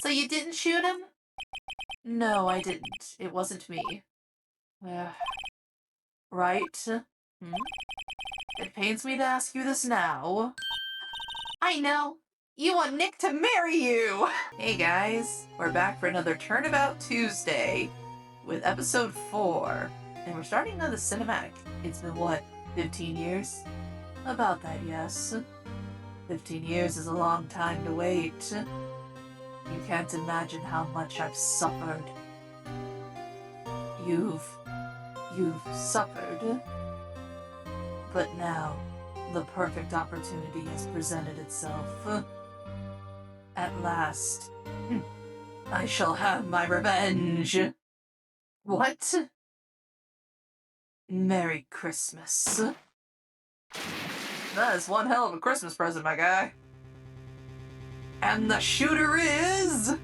So you didn't shoot him? No, I didn't. It wasn't me. Right? Hmm? It pains me to ask you this now. I know. You want Nick to marry you! Hey guys, we're back for another Turnabout Tuesday with episode 4. And we're starting on the cinematic. It's been what, 15 years? About that, yes. 15 years is a long time to wait. You can't imagine how much I've suffered. You've suffered. But now, the perfect opportunity has presented itself. At last, I shall have my revenge. What? Merry Christmas. That is one hell of a Christmas present, my guy. And the shooter is...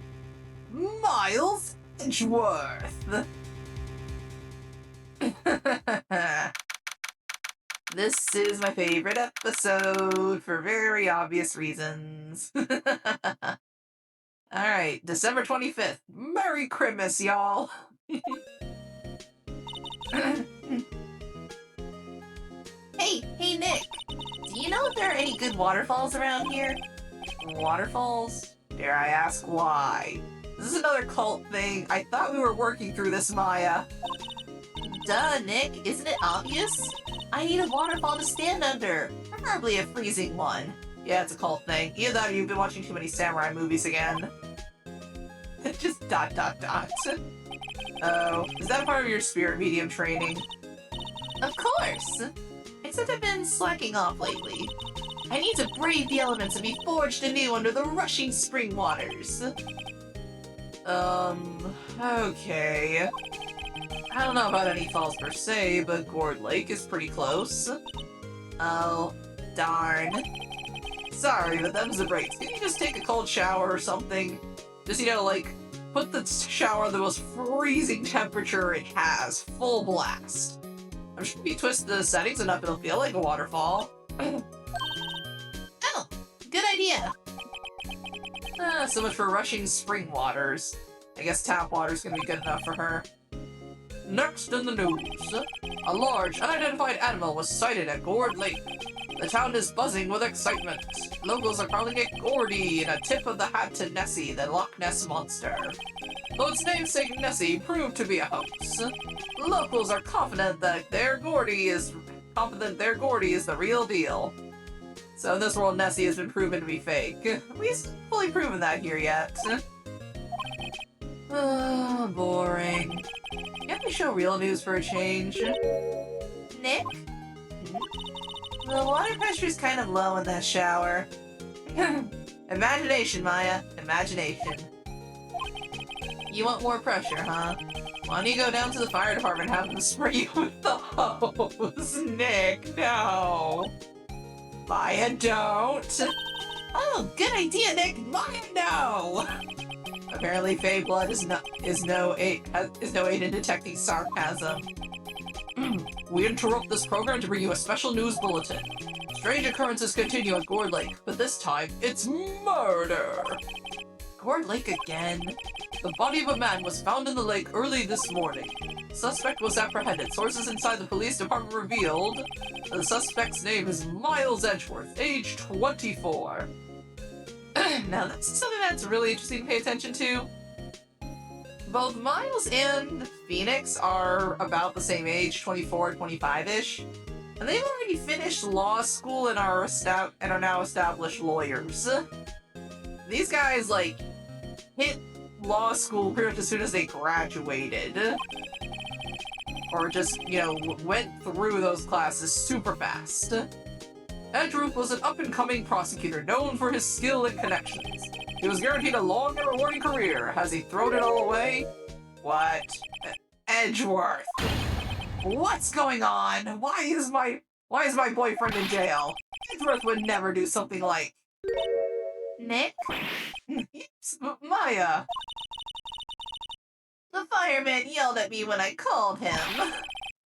Miles Edgeworth. This is my favorite episode for very obvious reasons. Alright, December 25th. Merry Christmas, y'all! Hey Nick! Do you know if there are any good waterfalls around here? Waterfalls? Dare I ask why? This is another cult thing. I thought we were working through this, Maya. Duh, Nick. Isn't it obvious? I need a waterfall to stand under. Preferably a freezing one. Yeah, it's a cult thing. Either that or you've been watching too many samurai movies again. Just ... Oh, is that part of your spirit medium training? Of course! Except I've been slacking off lately. I need to brave the elements and be forged anew under the rushing spring waters. Okay. I don't know about any falls per se, but Gourd Lake is pretty close. Oh, darn. Sorry, but them's the breaks. Can you just take a cold shower or something? Just, like, put the shower at the most freezing temperature it has. Full blast. I'm sure if you twist the settings enough, it'll feel like a waterfall. Oh, good idea. So much for rushing spring waters. I guess tap water's gonna be good enough for her. Next in the news, a large, unidentified animal was sighted at Gourd Lake. The town is buzzing with excitement. Locals are calling it Gordy in a tip of the hat to Nessie, the Loch Ness Monster. Though its namesake Nessie proved to be a hoax, locals are confident their Gordy is the real deal. So in this world, Nessie has been proven to be fake. We haven't fully proven that here yet. Boring. Can't we show real news for a change? Nick? The water pressure's kind of low in that shower. Imagination, Maya. Imagination. You want more pressure, huh? Why don't you go down to the fire department and have them spray you with the hose? Nick, no. Maya, don't. Oh, good idea, Nick. Maya, no. Apparently, Fae blood is no aid in detecting sarcasm. We interrupt this program to bring you a special news bulletin. Strange occurrences continue at Gourd Lake, but this time, it's murder! Gourd Lake again? The body of a man was found in the lake early this morning. Suspect was apprehended. Sources inside the police department revealed the suspect's name is Miles Edgeworth, age 24. Now, that's something that's really interesting to pay attention to. Both Miles and Phoenix are about the same age, 24, 25-ish. And they've already finished law school and are now established lawyers. These guys, hit law school pretty much as soon as they graduated. Or just, went through those classes super fast. Edgeworth was an up-and-coming prosecutor known for his skill and connections. He was guaranteed a long and rewarding career. Has he thrown it all away? What? Edgeworth! What's going on? Why is my boyfriend in jail? Edgeworth would never do something like... Nick? Maya! The fireman yelled at me when I called him.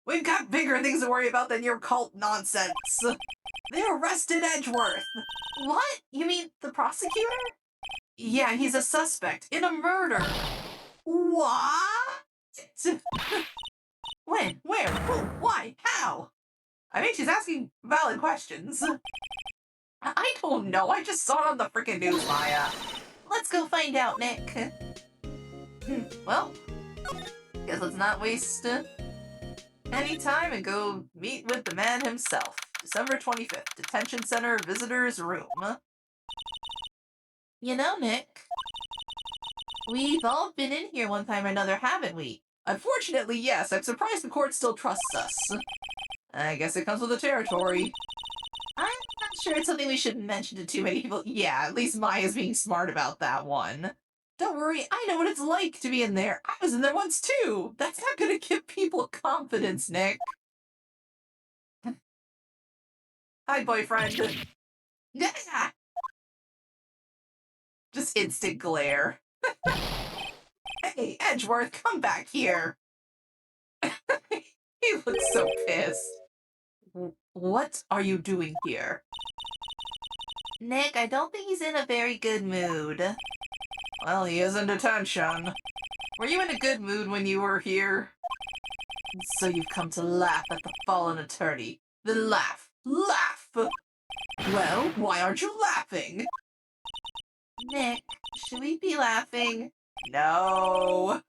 We've got bigger things to worry about than your cult nonsense. They arrested Edgeworth. What? You mean the prosecutor? Yeah, he's a suspect in a murder. What? When? Where? Who? Why? How? I mean, she's asking valid questions. I don't know. I just saw it on the freaking news, Maya. Let's go find out, Nick. Well, guess let's not waste any time and go meet with the man himself. December 25th, Detention Center Visitors Room. You know, Nick, we've all been in here one time or another, haven't we? Unfortunately, yes. I'm surprised the court still trusts us. I guess it comes with the territory. I'm not sure it's something we should mention to too many people. Yeah, at least Maya's being smart about that one. Don't worry, I know what it's like to be in there. I was in there once too. That's not gonna give people confidence, Nick. Hi, boyfriend. Just instant glare. Hey, Edgeworth, come back here. He looks so pissed. What are you doing here? Nick, I don't think he's in a very good mood. Well, he is in detention. Were you in a good mood when you were here? So you've come to laugh at the fallen attorney. Then laugh. Laugh! Well, why aren't you laughing? Nick, should we be laughing? No.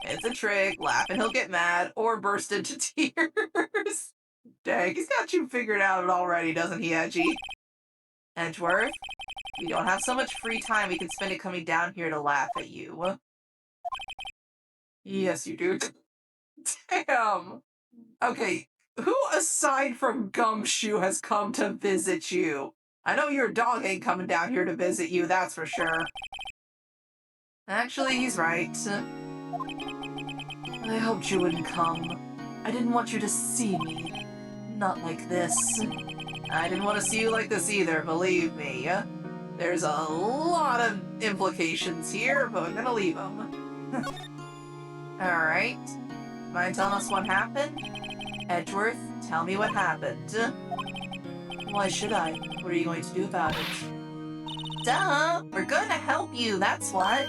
It's a trick. Laugh and he'll get mad or burst into tears. Dang, he's got you figured out already, doesn't he, Edgy? Edgeworth, we don't have so much free time we can spend it coming down here to laugh at you. Yes, you do. Damn. Okay, who aside from Gumshoe has come to visit you? I know your dog ain't coming down here to visit you, that's for sure. Actually, he's right. I hoped you wouldn't come. I didn't want you to see me. Not like this. I didn't want to see you like this either, believe me. There's a lot of implications here, but I'm gonna leave them. Alright. Mind telling us what happened? Edgeworth, tell me what happened. Why should I? What are you going to do about it? Duh! We're going to help you, that's what!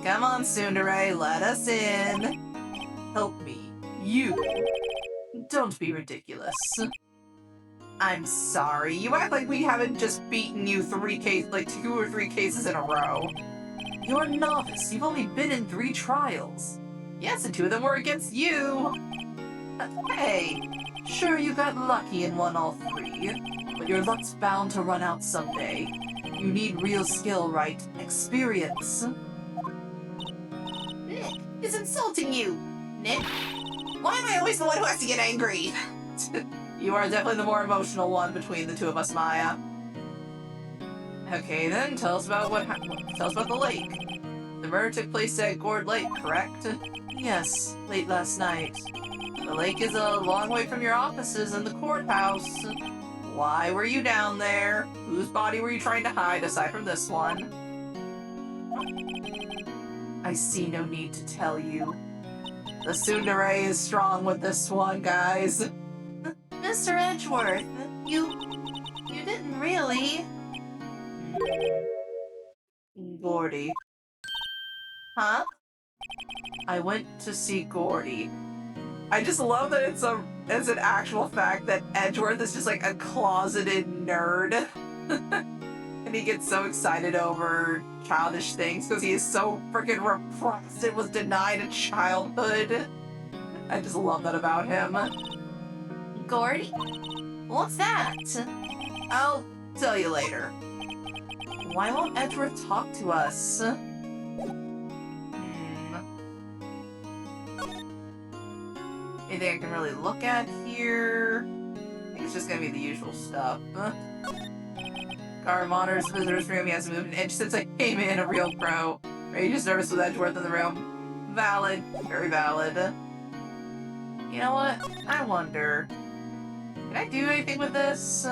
Come on, Tsundere, let us in! Help me. You! Don't be ridiculous. I'm sorry, you act like we haven't just beaten you 2 or 3 cases in a row. You're a novice, you've only been in 3 trials. Yes, and 2 of them were against you! Hey! Sure, you got lucky and won all 3, but your luck's bound to run out someday. You need real skill, Wright. Experience. Nick is insulting you! Nick? Why am I always the one who has to get angry? You are definitely the more emotional one between the 2 of us, Maya. Okay then, tell us about tell us about the lake. The murder took place at Gourd Lake, correct? Yes, late last night. The lake is a long way from your offices and the courthouse. Why were you down there? Whose body were you trying to hide aside from this one? I see no need to tell you. The tsundere is strong with this one, guys. Mr. Edgeworth, you didn't really... Gordy. Huh? I went to see Gordy. I just love that it's an actual fact that Edgeworth is just like a closeted nerd. And he gets so excited over childish things because he is so freaking repressed and was denied a childhood. I just love that about him. Gordy? What's that? I'll tell you later. Why won't Edgeworth talk to us? Anything I can really look at here? I think it's just gonna be the usual stuff. Car monitors, visitor's room, he hasn't moved an inch since I came in, a real pro. Rage's nervous with Edgeworth in the room. Valid. Very valid. You know what? I wonder... Can I do anything with this?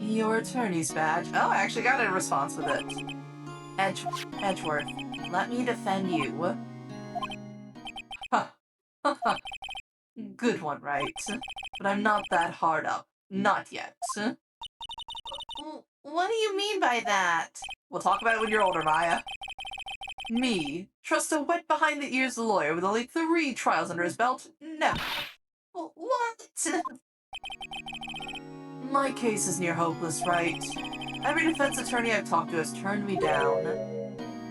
Your attorney's badge. Oh, I actually got a response with it. Edgeworth, let me defend you. Good one, right? But I'm not that hard up. Not yet. What do you mean by that? We'll talk about it when you're older, Maya. Me, trust a wet behind-the-ears lawyer with only 3 trials under his belt? No. Well, what? My case is near hopeless, Wright. Every defense attorney I've talked to has turned me down.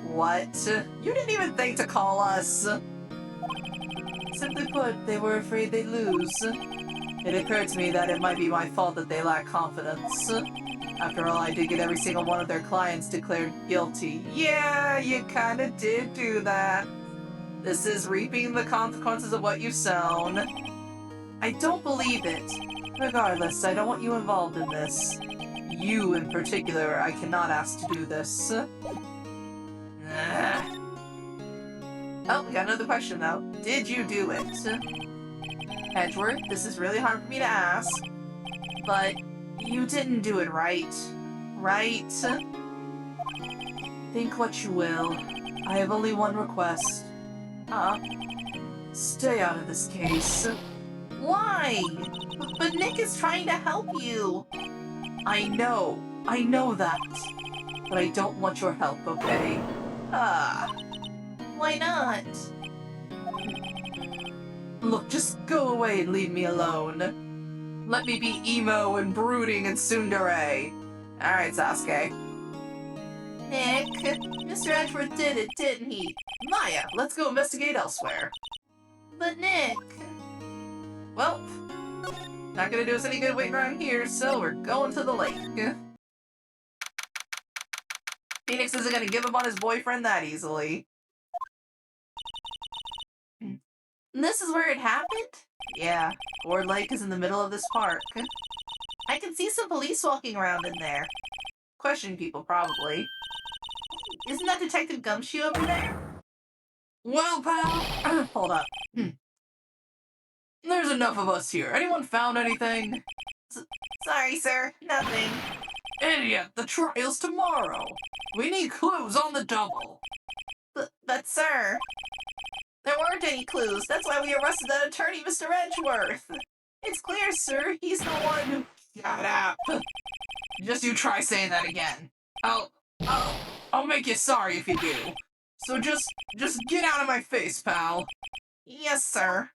What? You didn't even think to call us! Simply put, they were afraid they'd lose. It occurred to me that it might be my fault that they lack confidence. After all, I did get every single one of their clients declared guilty. Yeah, you kinda did do that. This is reaping the consequences of what you've sown. I don't believe it. Regardless, I don't want you involved in this. You, in particular, I cannot ask to do this. Oh, we got another question, though. Did you do it? Edgeworth, this is really hard for me to ask, but you didn't do it right. Right? Think what you will. I have only one request. Stay out of this case. Why? But Nick is trying to help you. I know that. But I don't want your help, okay? Why not? Look, just go away and leave me alone. Let me be emo and brooding and tsundere. Alright, Sasuke. Nick, Mr. Edgeworth did it, didn't he? Maya, let's go investigate elsewhere. But Nick... Well, not gonna do us any good waiting around here, so we're going to the lake. Phoenix isn't gonna give up on his boyfriend that easily. This is where it happened? Yeah, Ford Lake is in the middle of this park. I can see some police walking around in there. Questioning people, probably. Isn't that Detective Gumshoe over there? Well, pal, hold up. There's enough of us here. Anyone found anything? Sorry, sir. Nothing. Idiot, the trial's tomorrow. We need clues on the double. But sir... There weren't any clues. That's why we arrested that attorney, Mr. Edgeworth. It's clear, sir. He's the one who... Shut up. Just you try saying that again. I'll make you sorry if you do. So just get out of my face, pal. Yes, sir.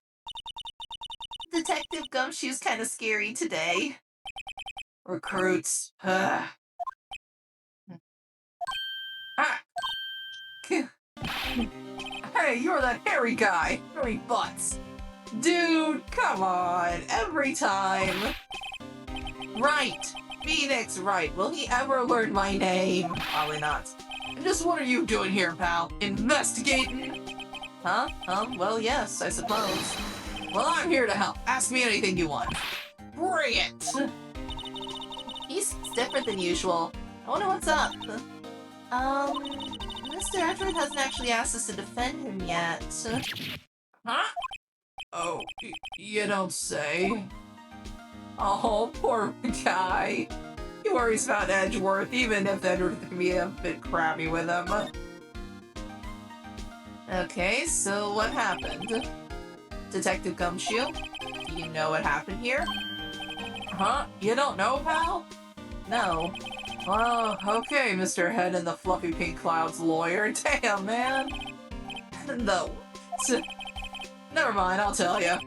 Detective Gumshoe's kind of scary today. Recruits. Hey, you're that hairy guy. Hairy butts. Dude, come on. Every time. Right. Phoenix Wright. Will he ever learn my name? Probably not. And just what are you doing here, pal? Investigating? Huh? Well, yes, I suppose. Well, I'm here to help. Ask me anything you want. Bring it! He's different than usual. I wonder what's up. Mr. Edgeworth hasn't actually asked us to defend him yet. Huh? Oh, you don't say. Oh, poor guy. He worries about Edgeworth, even if Edgeworth can be a bit crabby with him. Okay, so what happened? Detective Gumshoe, do you know what happened here? Huh? You don't know, pal? No. Well, okay, Mr. Head in the Fluffy Pink Clouds lawyer. Damn, man. No. Never mind, I'll tell you.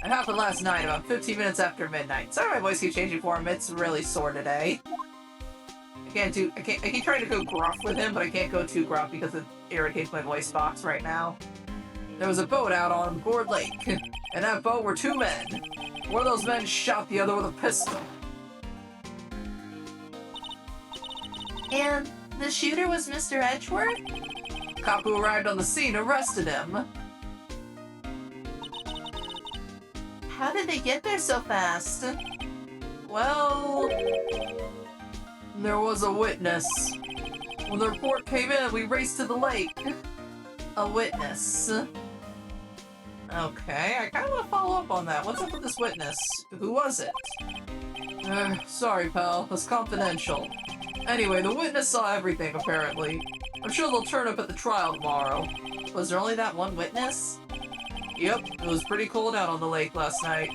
It happened last night, about 15 minutes after midnight. Sorry my voice keeps changing form, it's really sore today. I keep trying to go gruff with him, but I can't go too gruff because it irritates my voice box right now. There was a boat out on Ford Lake. In that boat were 2 men. One of those men shot the other with a pistol. And the shooter was Mr. Edgeworth? Cop who arrived on the scene arrested him. How did they get there so fast? Well... there was a witness. When the report came in, we raced to the lake. A witness. Okay, I kind of want to follow up on that. What's up with this witness? Who was it? Sorry, pal. It's confidential. Anyway, the witness saw everything, apparently. I'm sure they'll turn up at the trial tomorrow. Was there only that one witness? Yep, it was pretty cold out on the lake last night.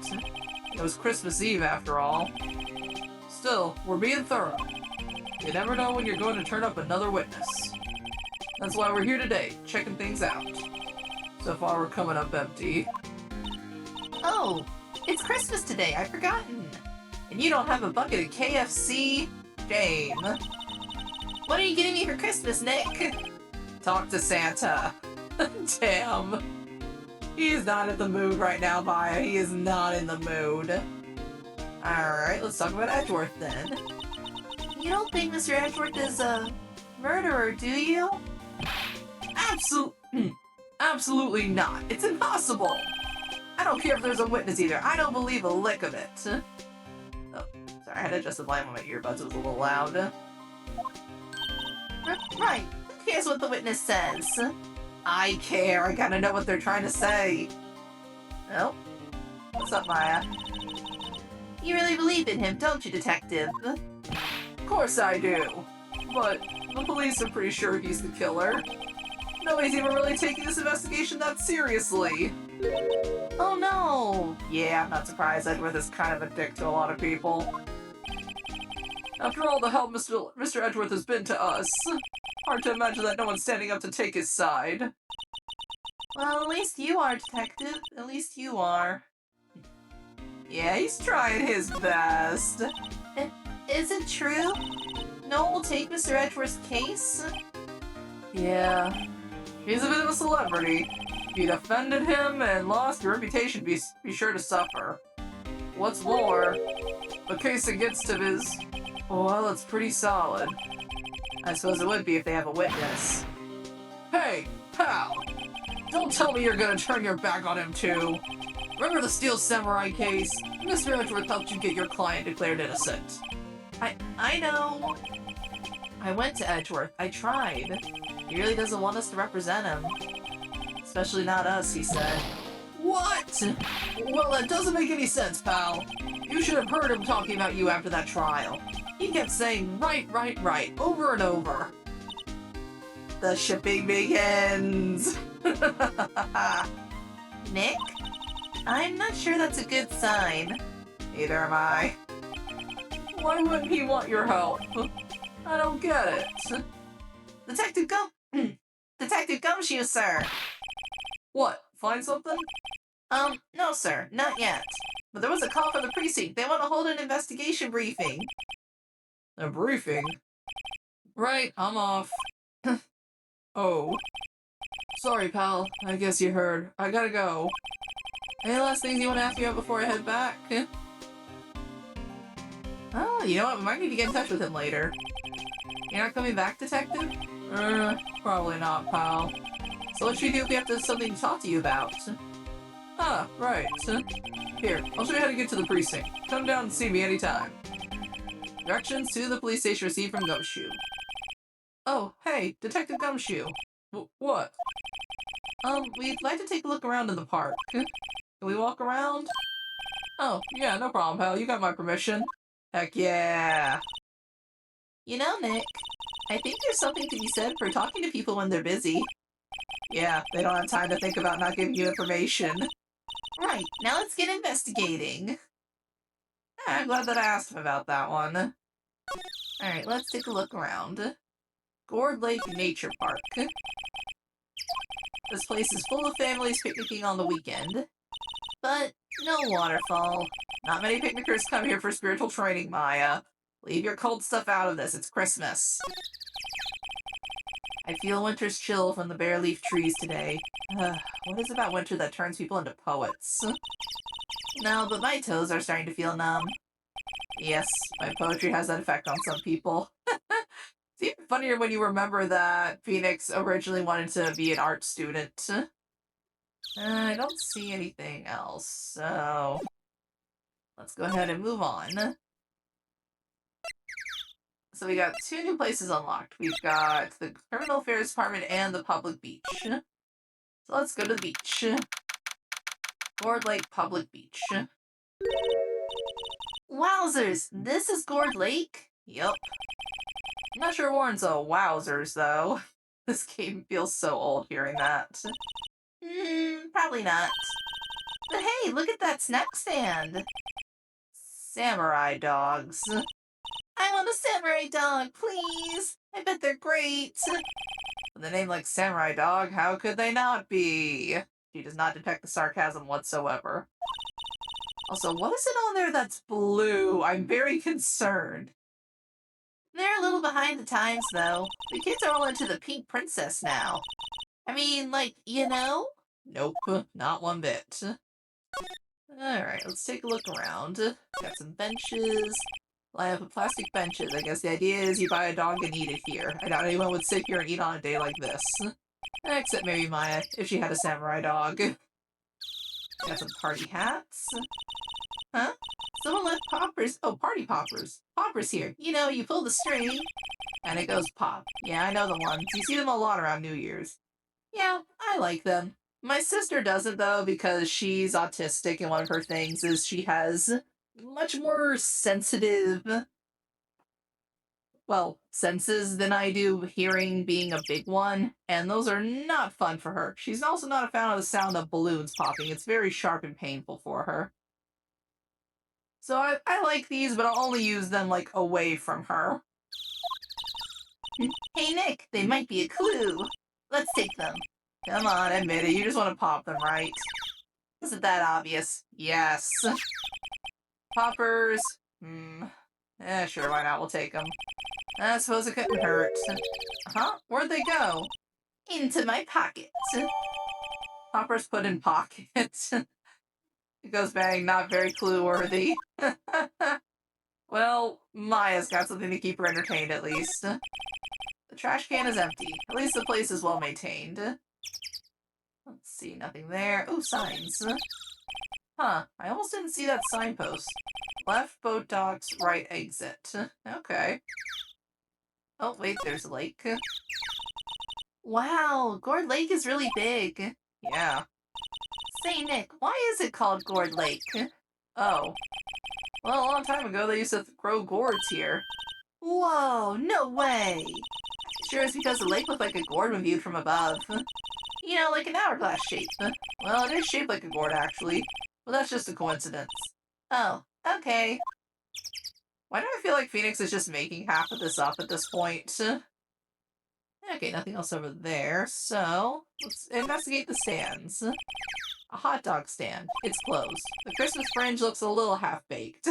It was Christmas Eve, after all. Still, we're being thorough. You never know when you're going to turn up another witness. That's why we're here today, checking things out. So far we're coming up empty. Oh, it's Christmas today, I've forgotten. And you don't have a bucket of KFC? Shame. What are you getting me for Christmas, Nick? Talk to Santa. Damn. He's not in the mood right now, Maya. He is not in the mood. Alright, let's talk about Edgeworth then. You don't think Mr. Edgeworth is a murderer, do you? Absolutely not. It's impossible. I don't care if there's a witness either. I don't believe a lick of it. Oh, sorry, I had to adjust the volume on my earbuds. It was a little loud. Right. Who cares what the witness says? I care. I gotta know what they're trying to say. Oh. What's up, Maya? You really believe in him, don't you, Detective? Of course I do. But the police are pretty sure he's the killer. Nobody's even really taking this investigation that seriously. Oh no! Yeah, I'm not surprised. Edgeworth is kind of a dick to a lot of people. After all the help Mr. Edgeworth has been to us, hard to imagine that no one's standing up to take his side. Well, at least you are, Detective. At least you are. Yeah, he's trying his best. Is it true? No one will take Mr. Edgeworth's case? Yeah. He's a bit of a celebrity. If you defended him and lost, your reputation be sure to suffer. What's more, the case against him is, well, it's pretty solid. I suppose it would be if they have a witness. Hey, pal! Don't tell me you're gonna turn your back on him too. Remember the Steel Samurai case? Mr. Edgeworth helped you get your client declared innocent. I know. I went to Edgeworth. I tried. He really doesn't want us to represent him. Especially not us, he said. What? Well, that doesn't make any sense, pal. You should have heard him talking about you after that trial. He kept saying, right, over and over. The shipping begins! Nick? I'm not sure that's a good sign. Neither am I. Why wouldn't he want your help? I don't get it. Detective Gumshoe, sir! What? Find something? No, sir. Not yet. But there was a call from the precinct. They want to hold an investigation briefing. A briefing? Right, I'm off. Oh. Sorry, pal. I guess you heard. I gotta go. Any last things you want to ask me about before I head back? Oh, you know what? We might need to get in touch with him later. You're not coming back, Detective? Probably not, pal. So what should we do if we have something to talk to you about? Ah, right. Here, I'll show you how to get to the precinct. Come down and see me anytime. Directions to the police station received from Gumshoe. Oh, hey, Detective Gumshoe. What? We'd like to take a look around in the park. Can we walk around? Oh, yeah, no problem, pal. You got my permission. Heck yeah! You know, Nick, I think there's something to be said for talking to people when they're busy. Yeah, they don't have time to think about not giving you information. Right, now let's get investigating. I'm glad that I asked him about that one. Alright, let's take a look around. Gourd Lake Nature Park. This place is full of families picnicking on the weekend. But no waterfall. Not many picnickers come here for spiritual training, Maya. Leave your cold stuff out of this, it's Christmas. I feel winter's chill from the bare leaf trees today. What is about winter that turns people into poets? No, but my toes are starting to feel numb. Yes, my poetry has that effect on some people. It's even funnier when you remember that Phoenix originally wanted to be an art student. I don't see anything else, so let's go ahead and move on. So we got 2 new places unlocked. We've got the Criminal Affairs Department and the Public Beach. So let's go to the beach. Gourd Lake Public Beach. Wowzers! This is Gourd Lake? Yup. I'm not sure Warren's a wowzers, though. This game feels so old hearing that. Probably not. But hey, look at that snack stand! Samurai dogs. I want a samurai dog, please! I bet they're great! With a name like Samurai Dog, how could they not be? She does not detect the sarcasm whatsoever. Also, what is it on there that's blue? I'm very concerned. They're a little behind the times, though. The kids are all into the pink princess now. I mean, like, you know? Nope, not one bit. Alright, let's take a look around. Got some benches. Line up with plastic benches. I guess the idea is you buy a dog and eat it here. I doubt anyone would sit here and eat on a day like this. Except maybe Maya, if she had a samurai dog. Got some party hats. Huh? Someone left poppers. Oh, party poppers. Poppers here. You know, you pull the string, and it goes pop. Yeah, I know the ones. You see them a lot around New Year's. Yeah, I like them. My sister doesn't, though, because she's autistic, and one of her things is she has much more sensitive, well, senses than I do, hearing being a big one, and those are not fun for her. She's also not a fan of the sound of balloons popping. It's very sharp and painful for her. So I like these, but I'll only use them, like, away from her. Hey, Nick, they might be a clue. Let's take them. Come on, admit it. You just want to pop them, right? Isn't that obvious? Yes. Poppers. Sure, why not? We'll take them. I suppose it couldn't hurt. Huh? Where'd they go? Into my pocket. Poppers put in pockets. It goes bang, not very clue-worthy. Well, Maya's got something to keep her entertained, at least. The trash can is empty. At least the place is well-maintained. Let's see, nothing there. Oh, signs. Huh, I almost didn't see that signpost. Left boat docks, right exit. Okay. Oh, wait, there's a lake. Wow, Gourd Lake is really big. Yeah. Say, Nick, why is it called Gourd Lake? Oh. Well, a long time ago they used to grow gourds here. Whoa, no way! Sure it's because the lake looked like a gourd when viewed from above. You know, like an hourglass shape. Well, it is shaped like a gourd, actually. But that's just a coincidence. Oh, okay. Why do I feel like Phoenix is just making half of this up at this point? Okay, nothing else over there, so let's investigate the stands. A hot dog stand. It's closed. The Christmas fringe looks a little half-baked.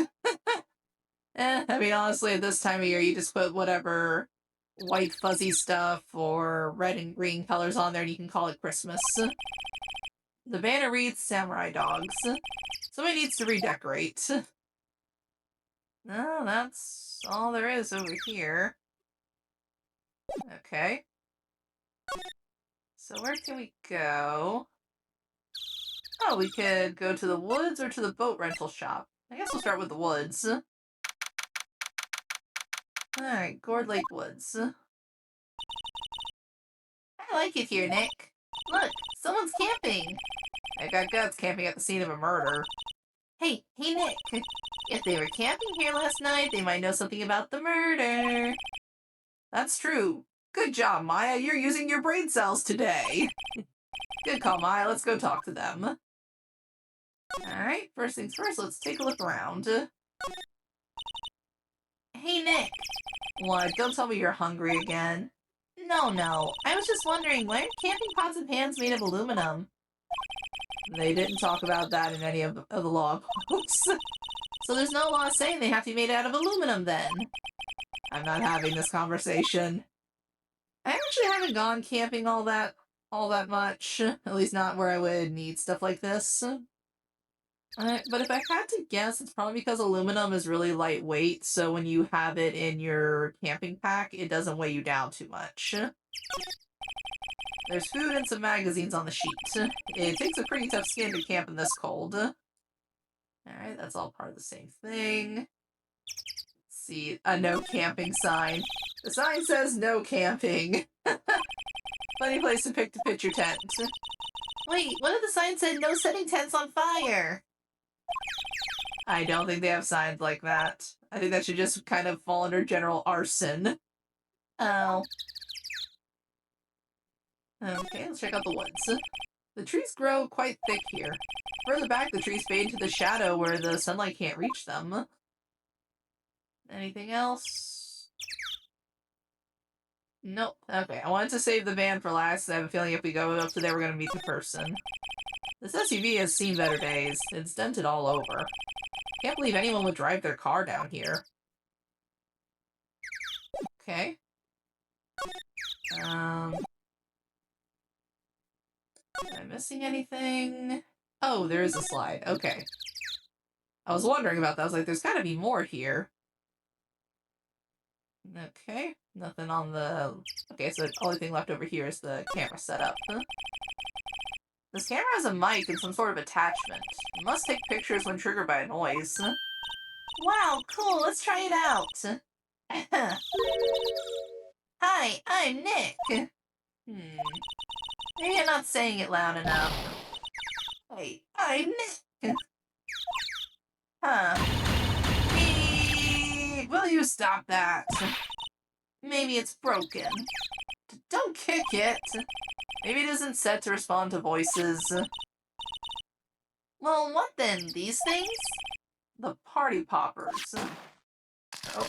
I mean, honestly, at this time of year, you just put whatever white fuzzy stuff or red and green colors on there and you can call it Christmas. The banner reads Samurai Dogs. Somebody needs to redecorate. No, that's all there is over here. Okay. So where can we go? Oh, we could go to the woods or to the boat rental shop. I guess we'll start with the woods. Alright, Gourd Lake Woods. I like it here, Nick. Look, someone's camping. I got guts camping at the scene of a murder. Hey, Nick. If they were camping here last night, they might know something about the murder. That's true. Good job, Maya. You're using your brain cells today. Good call, Maya. Let's go talk to them. Alright, first things first, let's take a look around. Hey, Nick. What? Don't tell me you're hungry again. No. I was just wondering, why aren't camping pots and pans made of aluminum? They didn't talk about that in any of the law books. So there's no law saying they have to be made out of aluminum, then. I'm not having this conversation. I actually haven't gone camping all that much. At least not where I would need stuff like this. But if I had to guess, it's probably because aluminum is really lightweight, so when you have it in your camping pack, it doesn't weigh you down too much. There's food and some magazines on the sheet. It takes a pretty tough skin to camp in this cold. Alright, that's all part of the same thing. Let's see, a no camping sign. The sign says no camping. Funny place to pick to pitch your tent. Wait, what if the sign said no setting tents on fire? I don't think they have signs like that. I think that should just kind of fall under general arson. Oh. Okay, let's check out the woods. The trees grow quite thick here. Further back, the trees fade into the shadow where the sunlight can't reach them. Anything else? Nope. Okay, I wanted to save the van for last. I have a feeling if we go up to there, we're gonna meet the person. This SUV has seen better days. It's dented all over. Can't believe anyone would drive their car down here. Okay. Am I missing anything? Oh, there is a slide. Okay. I was wondering about that. I was like, there's gotta be more here. Okay. Nothing on the... Okay, so the only thing left over here is the camera setup. Huh? This camera has a mic and some sort of attachment. It must take pictures when triggered by a noise. Wow, cool, let's try it out. Hi, I'm Nick. Maybe I'm not saying it loud enough. Hey, I'm Nick. Huh. Will you stop that? Maybe it's broken. Don't kick it. Maybe it isn't set to respond to voices. Well, what then? These things? The party poppers. Oh.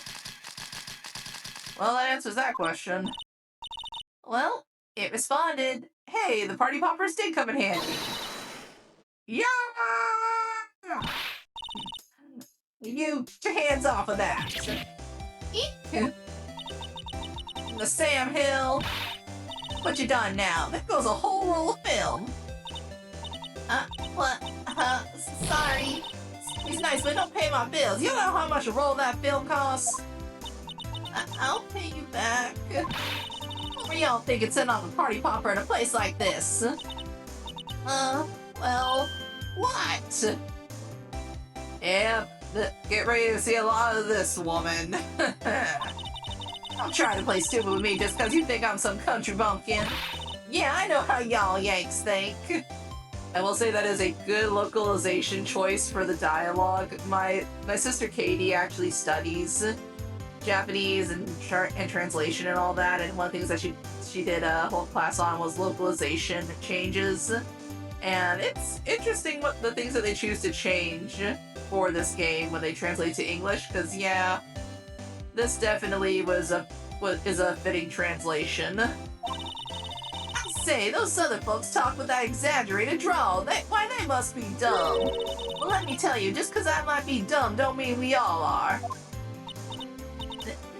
Well, that answers that question. Well, it responded. Hey, the party poppers did come in handy. Yeah! You, get your hands off of that. Eek. The Sam Hill. What you done now? There goes a whole roll of film. What? Sorry. He's nice, but don't pay my bills. You know how much a roll of that film costs? I'll pay you back. What were y'all thinking setting off a party popper in a place like this? Well, what? Yeah, get ready to see a lot of this, woman. Don't try to play stupid with me just because you think I'm some country bumpkin. Yeah, I know how y'all Yanks think. I will say that is a good localization choice for the dialogue. My sister Katie actually studies Japanese and translation and all that, and one of the things that she did a whole class on was localization changes. And it's interesting what the things that they choose to change for this game when they translate to English, because yeah, this definitely is a fitting translation. I say, those other folks talk with that exaggerated drawl. Why, they must be dumb. Well, let me tell you, just because I might be dumb don't mean we all are.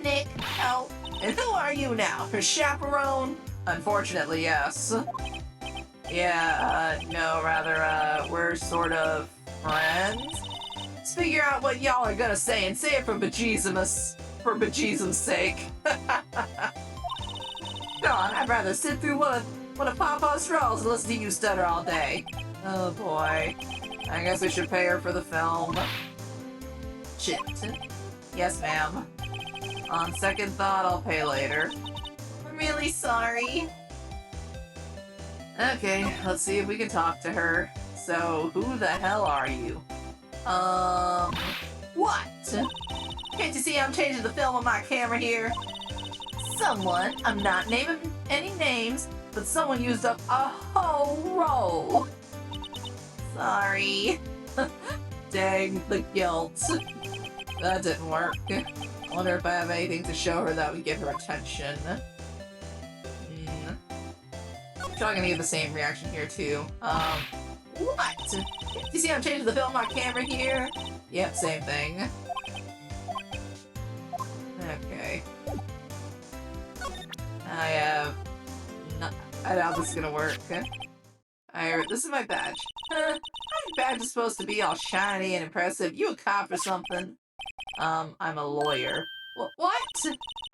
Nick, oh, and who are you now? Her chaperone? Unfortunately, yes. Yeah, no, rather, we're sort of friends. Let's figure out what y'all are gonna say and say it for bejesus's sake. God, I'd rather sit through one of Papa's straws and listen to you stutter all day. Oh boy. I guess we should pay her for the film. Shit. Yes, ma'am. On second thought, I'll pay later. I'm really sorry. Okay, let's see if we can talk to her. So, who the hell are you? What? Can't you see I'm changing the film on my camera here? Someone, I'm not naming any names, but someone used up a whole roll. Sorry. Dang, the guilt. That didn't work. I wonder if I have anything to show her that would get her attention. Probably gonna get the same reaction here too. What? You see I'm changing the film on my camera here? Yep, same thing. Okay. I doubt this is gonna work. This is my badge. My badge is supposed to be all shiny and impressive. You a cop or something? I'm a lawyer. What?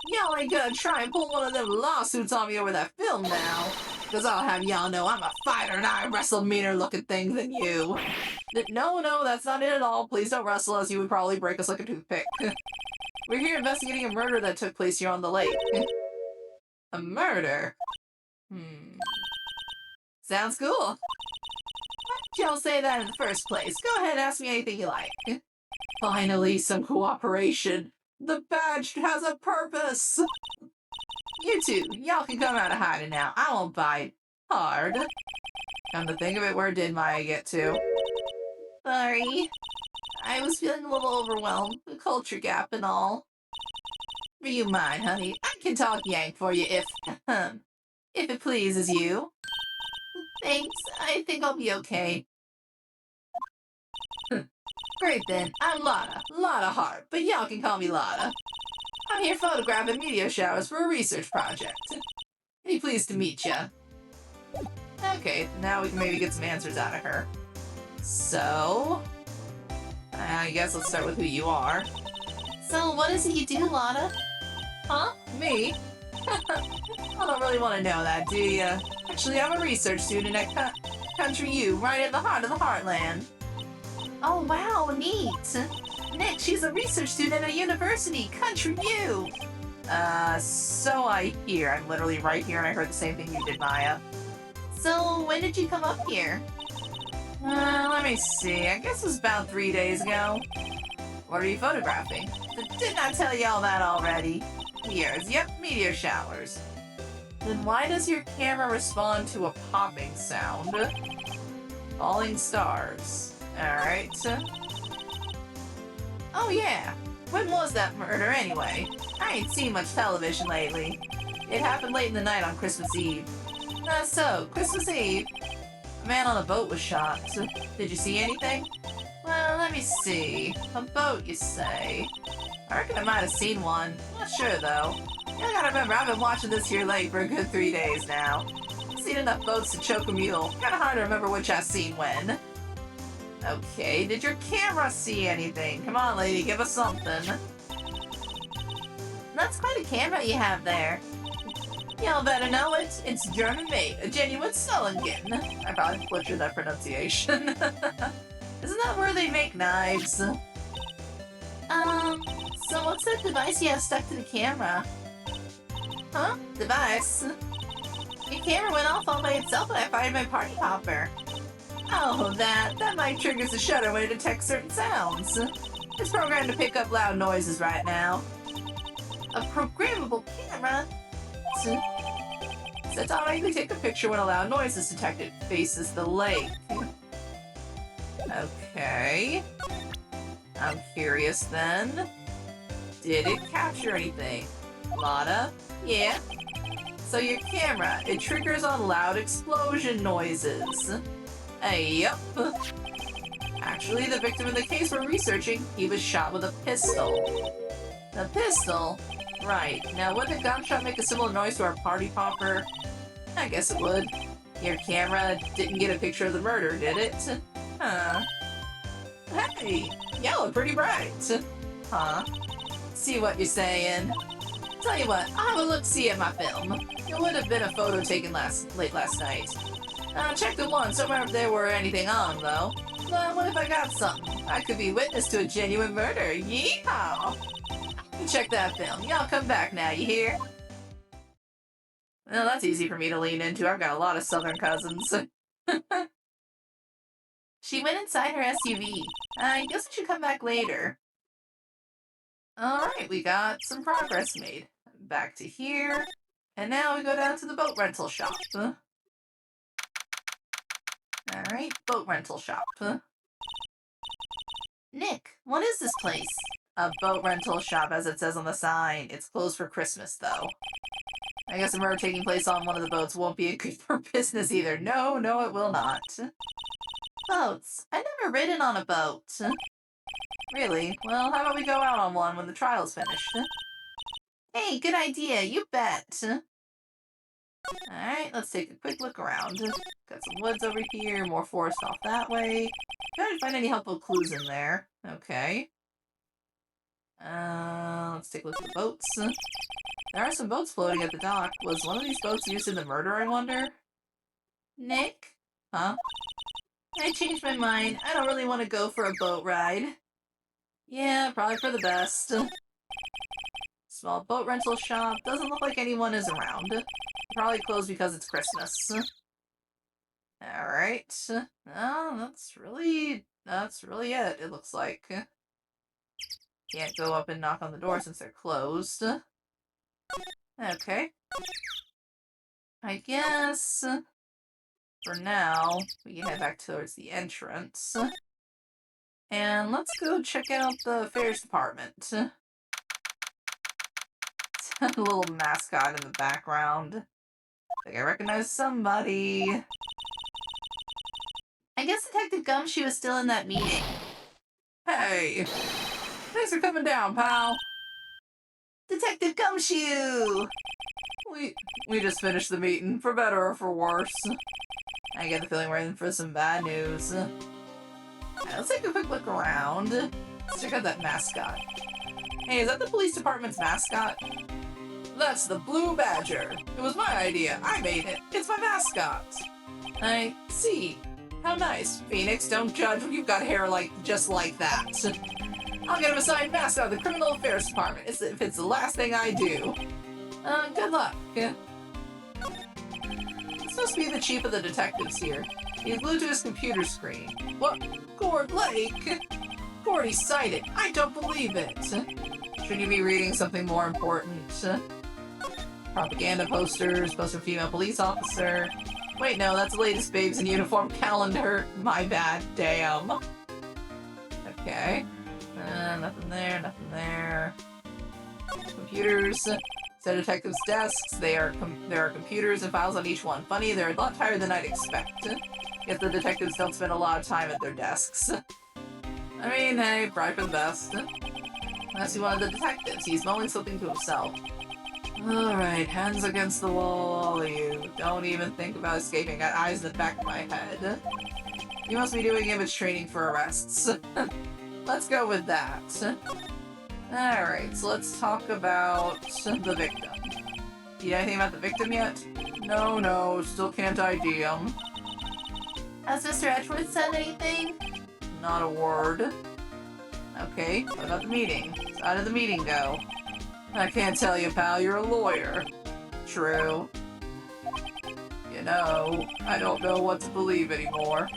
Y'all ain't gonna try and pull one of them lawsuits on me over that film now. Cause I'll have y'all know I'm a fighter and I wrestle meaner looking things than you. No, that's not it at all. Please don't wrestle us. You would probably break us like a toothpick. We're here investigating a murder that took place here on the lake. A murder? Sounds cool. Why did y'all say that in the first place? Go ahead and ask me anything you like. Finally, some cooperation. The badge has a purpose. You two, y'all can come out of hiding now. I won't bite hard. Come to think of it, where did Maya get to? Sorry. I was feeling a little overwhelmed. The culture gap and all. Never you mind, honey. I can talk Yank for you if it pleases you. Thanks. I think I'll be okay. Great then. I'm Lotta. Lotta Hart, but y'all can call me Lotta. I'm here photographing meteor showers for a research project. Be pleased to meet ya. Okay, now we can maybe get some answers out of her. So, I guess let's start with who you are. So, what is it you do, Lotta? Huh? Me? I don't really want to know that, do ya? Actually, I'm a research student at Country U, right in the heart of the Heartland. Oh, wow, neat. Nick, she's a research student at university, Country U. So I hear. I'm literally right here and I heard the same thing you did, Maya. So, when did you come up here? Let me see. I guess it was about 3 days ago. What are you photographing? Didn't I tell you all that already? Meteors. Yep, meteor showers. Then why does your camera respond to a popping sound? Falling stars. Alright. Oh yeah. When was that murder anyway? I ain't seen much television lately. It happened late in the night on Christmas Eve. So, Christmas Eve. A man on a boat was shot. Did you see anything? Well, let me see. A boat, you say? I reckon I might have seen one. Not sure, though. You gotta remember, I've been watching this here lake for a good 3 days now. I've seen enough boats to choke a mule. Kinda hard to remember which I've seen when. Okay, did your camera see anything? Come on, lady, give us something. That's quite a camera you have there. Y'all better know it. It's German-made, a genuine Sullivan. I probably butchered that pronunciation. Isn't that where they make knives? So what's that device you have stuck to the camera? Huh? Device? Your camera went off all by itself when I fired my party popper. Oh, that might trigger the shutter when it detects certain sounds. It's programmed to pick up loud noises right now. A programmable camera? It's automatically take a picture when a loud noise is detected. Faces the lake. Okay. I'm curious then. Did it capture anything? Lotta? Yeah? So your camera, it triggers on loud explosion noises. Yep. Actually, the victim in the case we're researching, he was shot with a pistol. A pistol? Right. Now, would the gunshot make a similar noise to our party popper? I guess it would. Your camera didn't get a picture of the murder, did it? Huh. Hey! Y'all are pretty bright. Huh? See what you're saying. Tell you what, I'll have a look-see at my film. It would have been a photo taken late last night. Check the one, somewhere if there were anything on, though. What if I got something? I could be witness to a genuine murder. Yeehaw! Check that film. Y'all come back now, you hear? Well, that's easy for me to lean into. I've got a lot of southern cousins. She went inside her SUV. I guess we should come back later. Alright, we got some progress made. Back to here. And now we go down to the boat rental shop. Alright, boat rental shop. Nick, what is this place? A boat rental shop, as it says on the sign. It's closed for Christmas, though. I guess a murder taking place on one of the boats won't be good for business either. No, it will not. Boats? I've never ridden on a boat. Really? Well, how about we go out on one when the trial's finished? Hey, good idea, you bet. Alright, let's take a quick look around. Got some woods over here, more forest off that way. Trying to find any helpful clues in there. Okay. Let's take a look at the boats. There are some boats floating at the dock. Was one of these boats used in the murder, I wonder? Nick? Huh? I changed my mind. I don't really want to go for a boat ride. Yeah, probably for the best. Small boat rental shop. Doesn't look like anyone is around. Probably closed because it's Christmas. Alright. Oh, that's really it, it looks like. Can't go up and knock on the door since they're closed. Okay. I guess for now, we can head back towards the entrance. And let's go check out the affairs department. A little mascot in the background. I think I recognize somebody. I guess Detective Gumshoe is still in that meeting. Hey! Thanks for coming down, pal! Detective Gumshoe! We just finished the meeting, for better or for worse. I get the feeling we're in for some bad news. Let's take a quick look around. Let's check out that mascot. Hey, is that the police department's mascot? That's the Blue Badger. It was my idea. I made it. It's my mascot. I see. How nice. Phoenix, don't judge when you've got hair just like that. I'll get him assigned mascot of the Criminal Affairs Department if it's the last thing I do. Good luck. This must be the chief of the detectives here. He's glued to his computer screen. What? Gord Lake? Gordy's sighted. I don't believe it. Should you be reading something more important? Propaganda posters, poster female police officer. Wait, no, that's the latest Babes in Uniform calendar. My bad, damn. Okay. Nothing there, nothing there. Computers. Set detectives' desks. There are computers and files on each one. Funny, they're a lot higher than I'd expect. Yet the detectives don't spend a lot of time at their desks. I mean, hey, probably for the best. Unless one of the detectives. He's mulling something to himself. Alright, hands against the wall, all of you. Don't even think about escaping. Got eyes in the back of my head. You must be doing image training for arrests. Let's go with that. Alright, so let's talk about the victim. Do you know anything about the victim yet? No, still can't ID him. Has Mr. Edgeworth said anything? Not a word. Okay, what about the meeting? So how did the meeting go? I can't tell you, pal, you're a lawyer. True. You know, I don't know what to believe anymore.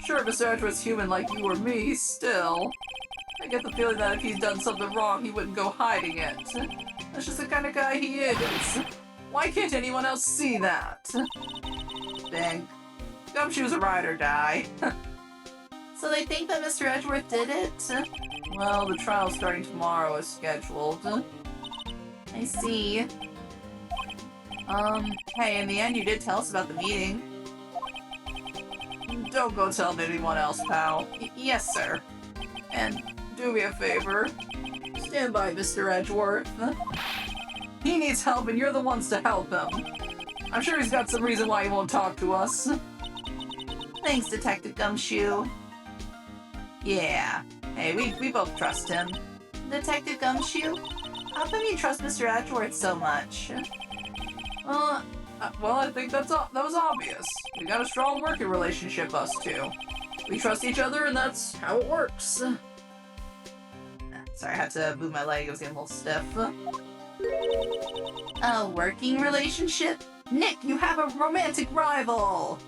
Sure, Mr. Edgeworth's human like you or me, still. I get the feeling that if he's done something wrong, he wouldn't go hiding it. That's just the kind of guy he is. Why can't anyone else see that? Dang. Gumshoe's a ride or die. So they think that Mr. Edgeworth did it? Well, the trial starting tomorrow is scheduled. I see. Hey, in the end you did tell us about the meeting. Don't go telling anyone else, pal. Yes, sir. And do me a favor. Stand by Mr. Edgeworth. He needs help and you're the ones to help him. I'm sure he's got some reason why he won't talk to us. Thanks, Detective Gumshoe. Yeah. Hey, we both trust him. Detective Gumshoe? How come you trust Mr. Edgeworth so much? Well, I think that was obvious. We got a strong working relationship, us two. We trust each other, and that's how it works. Sorry, I had to move my leg. It was getting a little stiff. A working relationship? Nick, you have a romantic rival!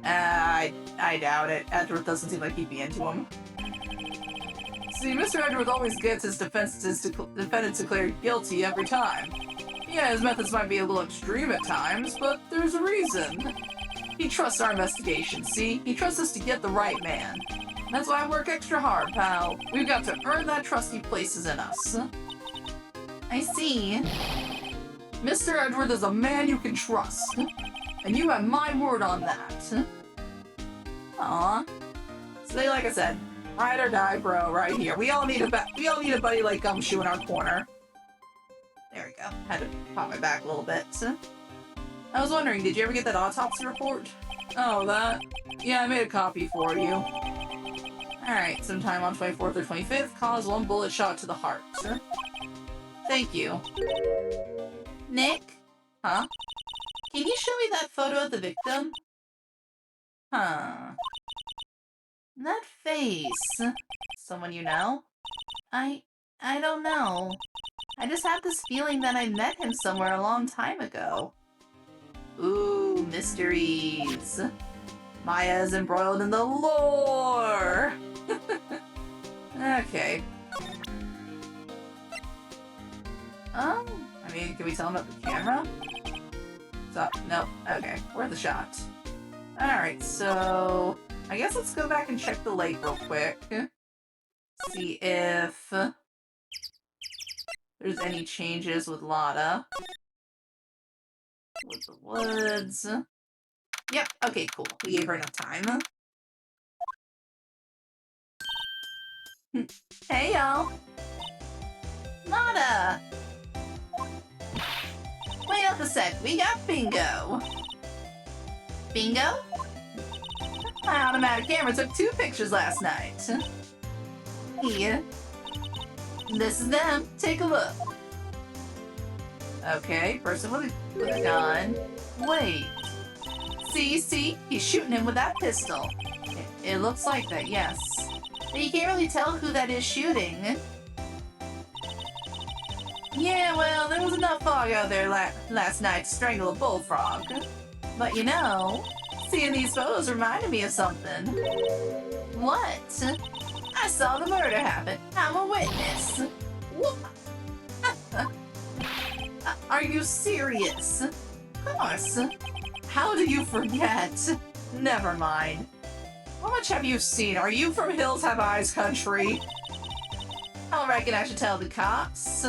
I doubt it. Edgeworth doesn't seem like he'd be into him. See, Mr. Edgeworth always gets his defendants declared guilty every time. Yeah, his methods might be a little extreme at times, but there's a reason. He trusts our investigation, see? He trusts us to get the right man. That's why I work extra hard, pal. We've got to earn that trust he places in us. I see. Mr. Edgeworth is a man you can trust. And you have my word on that. Aw. So like I said, ride or die, bro, right here. We all need a buddy like Gumshoe in our corner. There we go. Had to pop my back a little bit. I was wondering, did you ever get that autopsy report? Oh, that? Yeah, I made a copy for you. Alright, sometime on 24th or 25th, cause 1 bullet shot to the heart. Thank you. Nick? Huh? Can you show me that photo of the victim? Huh. That face. Someone you know? I don't know. I just have this feeling that I met him somewhere a long time ago. Ooh, mysteries. Maya's embroiled in the lore! Okay. I mean, can we tell him about the camera? So, no. Okay, where's the shot? Alright, so... I guess let's go back and check the lake real quick. See if... there's any changes with Lotta. With the woods. Yep, okay, cool. We gave her enough time. Hey, y'all. Lotta! Wait up a sec, we got bingo. Bingo? My automatic camera took 2 pictures last night. Here. This is them. Take a look. Okay, person with a gun. Wait. See? He's shooting him with that pistol. It looks like that, yes. But you can't really tell who that is shooting. Yeah, well, there was enough fog out there last night to strangle a bullfrog. But you know, seeing these photos reminded me of something. What? I saw the murder happen. I'm a witness. What? Are you serious? Of course. How do you forget? Never mind. How much have you seen? Are you from Hills Have Eyes country? I don't reckon I should tell the cops.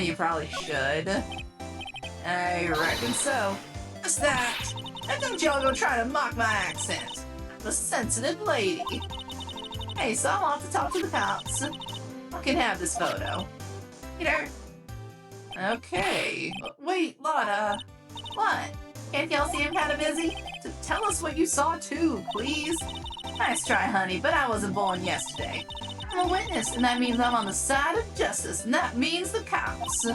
You probably should. I reckon so. What's that? And don't y'all go try to mock my accent. I'm a sensitive lady. Hey, so I'm off to talk to the cops. I can have this photo. Peter. Okay. Wait, Lotta. What? Can't y'all see him kinda busy? Tell us what you saw too, please. Nice try, honey, but I wasn't born yesterday. I'm a witness, and that means I'm on the side of justice, and that means the cops.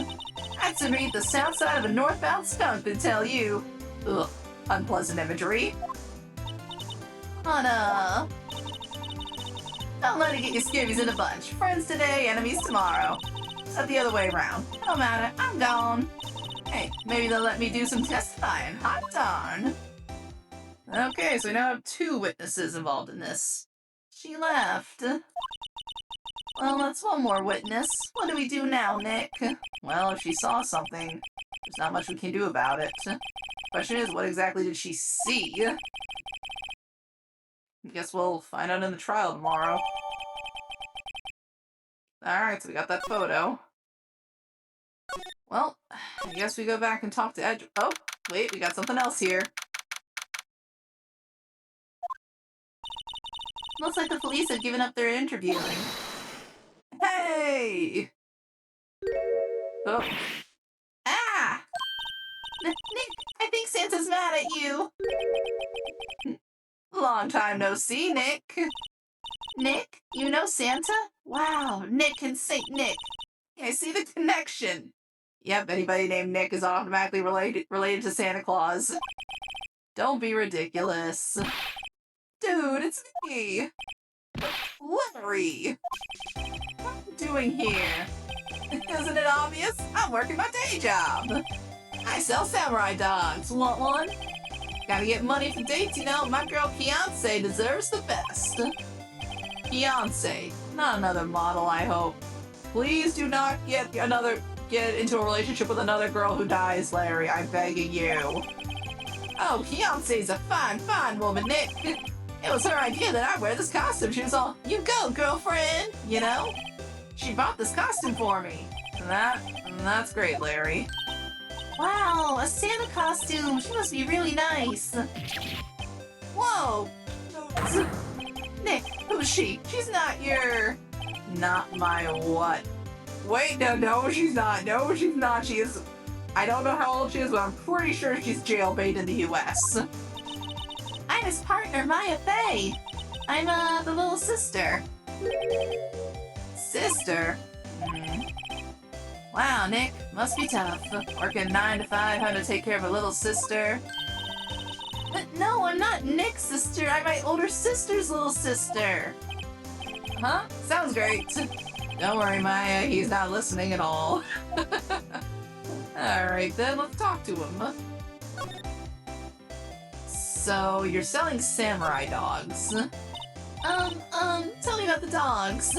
I'd sooner eat the south side of a northbound skunk than tell you. Ugh, unpleasant imagery. Lotta. Don't let it get your skivvies in a bunch. Friends today, enemies tomorrow. Not the other way around. No matter, I'm gone. Hey, maybe they'll let me do some testifying. Hot darn. Okay, so we now have 2 witnesses involved in this. She left. Well, that's one more witness. What do we do now, Nick? Well, if she saw something, there's not much we can do about it. Question is, what exactly did she see? Guess we'll find out in the trial tomorrow. Alright, so we got that photo. Well, I guess we go back and talk to Edge. Oh, wait, we got something else here. Looks like the police have given up their interviewing. Hey! Oh. Ah! Nick, I think Santa's mad at you. Long time no see, Nick. Nick, you know Santa? Wow, Nick and Saint Nick. I see the connection. Yep, anybody named Nick is automatically related to Santa Claus. Don't be ridiculous. Dude, it's me. Larry. What are you doing here? Isn't it obvious? I'm working my day job. I sell samurai dogs. Want one? Gotta get money for dates, you know. My girl fiance deserves the best. Fiance, not another model, I hope. Please do not get into a relationship with another girl who dies, Larry. I'm begging you. Oh, fiance's a fine woman, Nick. It was her idea that I wear this costume. She was all, you go, girlfriend, you know? She bought this costume for me. That's great, Larry. Wow, a Santa costume. She must be really nice. Whoa. Nick, who's she? She's not your... Not my what? Wait, no, she's not. No, she's not. She is... I don't know how old she is, but I'm pretty sure she's jailbait in the US. I'm his partner, Maya Faye. I'm, the little sister. Sister? Wow, Nick, must be tough. Working 9 to 5, having to take care of a little sister. But no, I'm not Nick's sister. I'm my older sister's little sister. Huh? Sounds great. Don't worry, Maya, he's not listening at all. Alright then, let's talk to him. So, you're selling samurai dogs. Tell me about the dogs.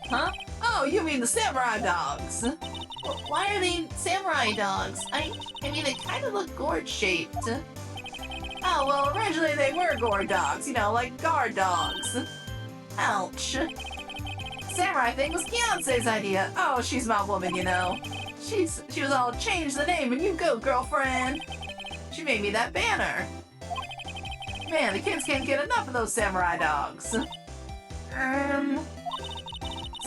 Huh? Oh, you mean the samurai dogs. Well, why are they samurai dogs? I mean, they kind of look gourd-shaped. Oh, well, originally they were gourd dogs, you know, like guard dogs. Ouch. samurai thing was Beyonce's idea. Oh, she's my woman, you know. She was all, change the name and you go, girlfriend. She made me that banner. Man, the kids can't get enough of those samurai dogs.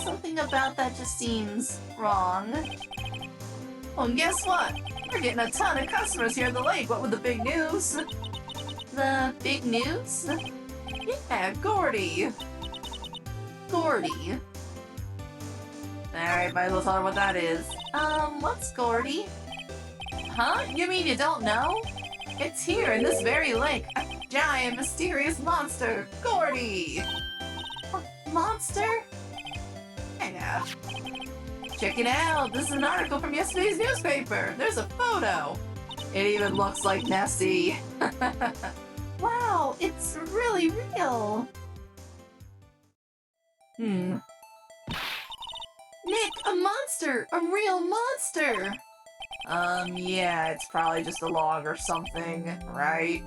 Something about that just seems wrong. Well, and guess what? We're getting a ton of customers here at the lake. What with the big news? The big news? Yeah, Gordy. Gordy. Alright, might as well tell her what that is. What's Gordy? Huh? You mean you don't know? It's here in this very lake. A giant, mysterious monster. Gordy! Monster? Yeah. Check it out. This is an article from yesterday's newspaper. There's a photo. It even looks like Nessie. Wow, it's really real. Nick, a monster! A real monster! Yeah, it's probably just a log or something, right?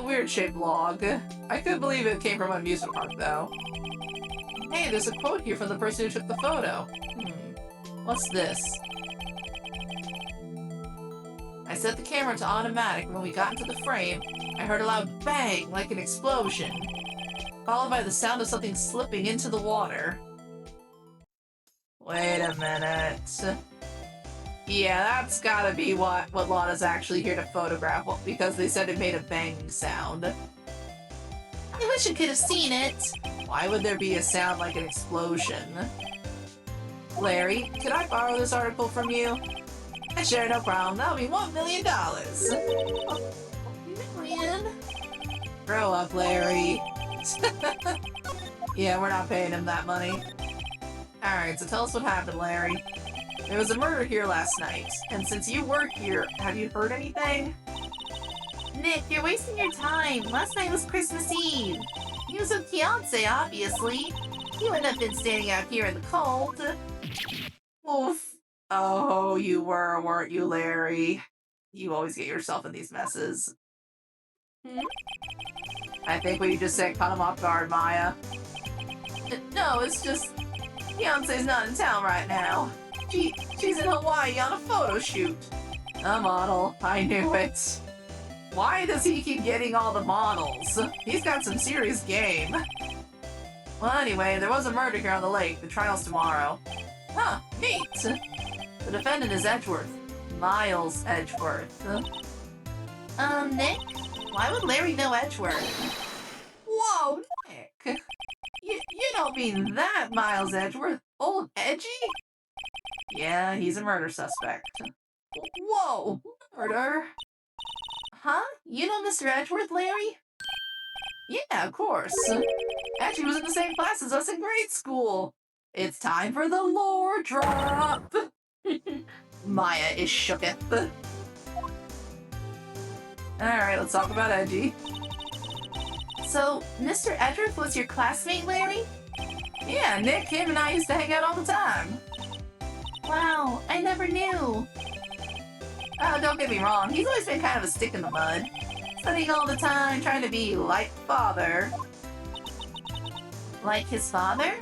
Weird shaped log. I couldn't believe it came from an amusement park, though. Hey, there's a quote here from the person who took the photo. What's this? I set the camera to automatic, and when we got into the frame, I heard a loud bang, like an explosion, followed by the sound of something slipping into the water. Wait a minute. Yeah, that's gotta be what Lana's actually here to photograph, because they said it made a banging sound. I wish I could have seen it. Why would there be a sound like an explosion? Larry, could I borrow this article from you? Sure, no problem. That'll be $1 million. $1 million? Grow up, Larry. Yeah, we're not paying him that money. Alright, so tell us what happened, Larry. There was a murder here last night, and since you work here, have you heard anything? Nick, you're wasting your time. Last night was Christmas Eve. He was with Beyonce, obviously. He wouldn't have been standing out here in the cold. Oof. Oh, you were, weren't you, Larry? You always get yourself in these messes. I think what you just said caught him off guard, Maya. No, it's just... Beyonce's not in town right now. She's in Hawaii on a photo shoot. A model. I knew it. Why does he keep getting all the models? He's got some serious game. Well, anyway, there was a murder here on the lake. The trial's tomorrow. Huh, neat. The defendant is Edgeworth. Miles Edgeworth. Nick? Why would Larry know Edgeworth? Whoa, Nick! You don't mean that, Miles Edgeworth? Old Edgy? Yeah, he's a murder suspect. Whoa! Murder? Huh? You know Mr. Edgeworth, Larry? Yeah, of course. Actually, he was in the same class as us in grade school. It's time for the lore drop! Maya is shooketh. Alright, let's talk about Edgy. So, Mr. Edgeworth was your classmate, Larry? Yeah, Nick, him, and I used to hang out all the time. Wow, I never knew. Oh, don't get me wrong, he's always been kind of a stick in the mud. Studying all the time, trying to be like father. Like his father?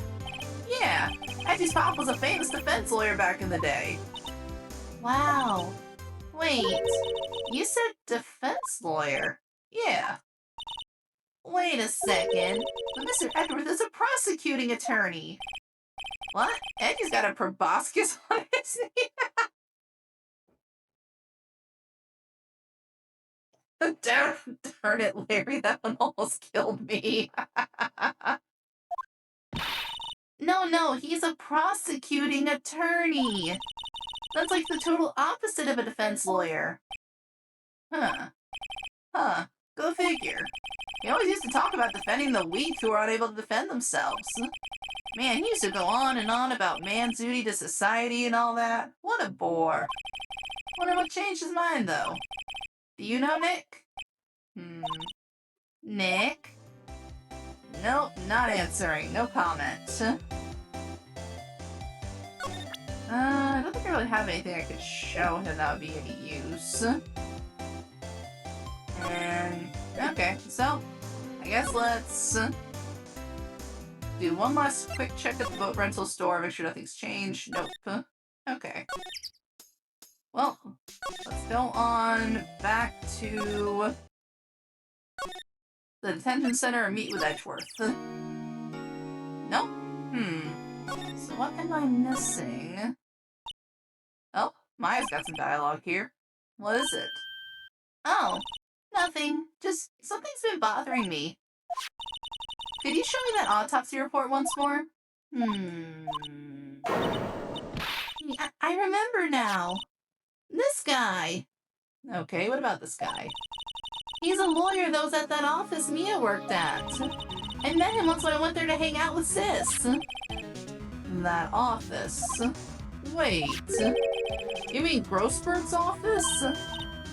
Yeah, Edgy's pop was a famous defense lawyer back in the day. Wow. Wait, you said defense lawyer? Yeah. Wait a second, but Mr. Edgeworth is a prosecuting attorney. What? Edgy's got a proboscis on his name? Darn it, Larry, that one almost killed me. No, he's a prosecuting attorney. That's like the total opposite of a defense lawyer. Huh. Go figure. He always used to talk about defending the weak who are unable to defend themselves. Man, he used to go on and on about man's duty to society and all that. What a bore. Wonder what changed his mind, though. Do you know Nick? Nick? Nope, not answering. No comment. I don't think I really have anything I could show him that would be any use. And... okay, so... I guess let's... Do one last quick check at the boat rental store, make sure nothing's changed. Nope. Okay. Well, let's go on back to the detention center and meet with Edgeworth. Nope. So what am I missing? Oh, Maya's got some dialogue here. What is it? Oh, nothing. Just something's been bothering me. Could you show me that autopsy report once more? I remember now. This guy. Okay, what about this guy? He's a lawyer that was at that office Mia worked at. I met him once when I went there to hang out with Sis. That office? Wait. You mean Grossberg's office?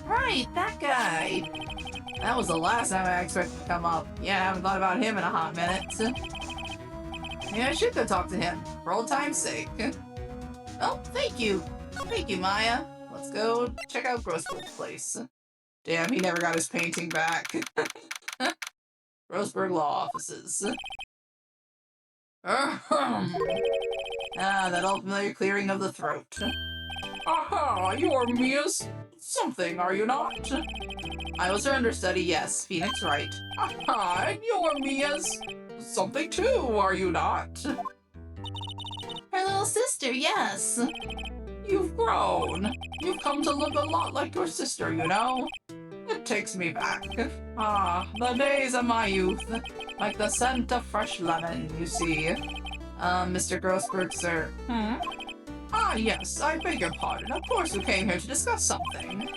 Right, that guy. That was the last time I expected to come up. Yeah, I haven't thought about him in a hot minute. Yeah, I should go talk to him, for old time's sake. Oh, thank you. Thank you, Maya. Let's go check out Grossberg's place. Damn, he never got his painting back. Grossberg Law Offices. That old familiar clearing of the throat. Aha, you're Mia's something, are you not? I was her understudy, yes, Phoenix Wright. Aha, and you're Mia's something too, are you not? Her little sister, yes. You've grown. You've come to look a lot like your sister, you know? It takes me back. Ah, the days of my youth. Like the scent of fresh lemon, you see. Mr. Grossberg, sir. Ah, yes, I beg your pardon. Of course we came here to discuss something.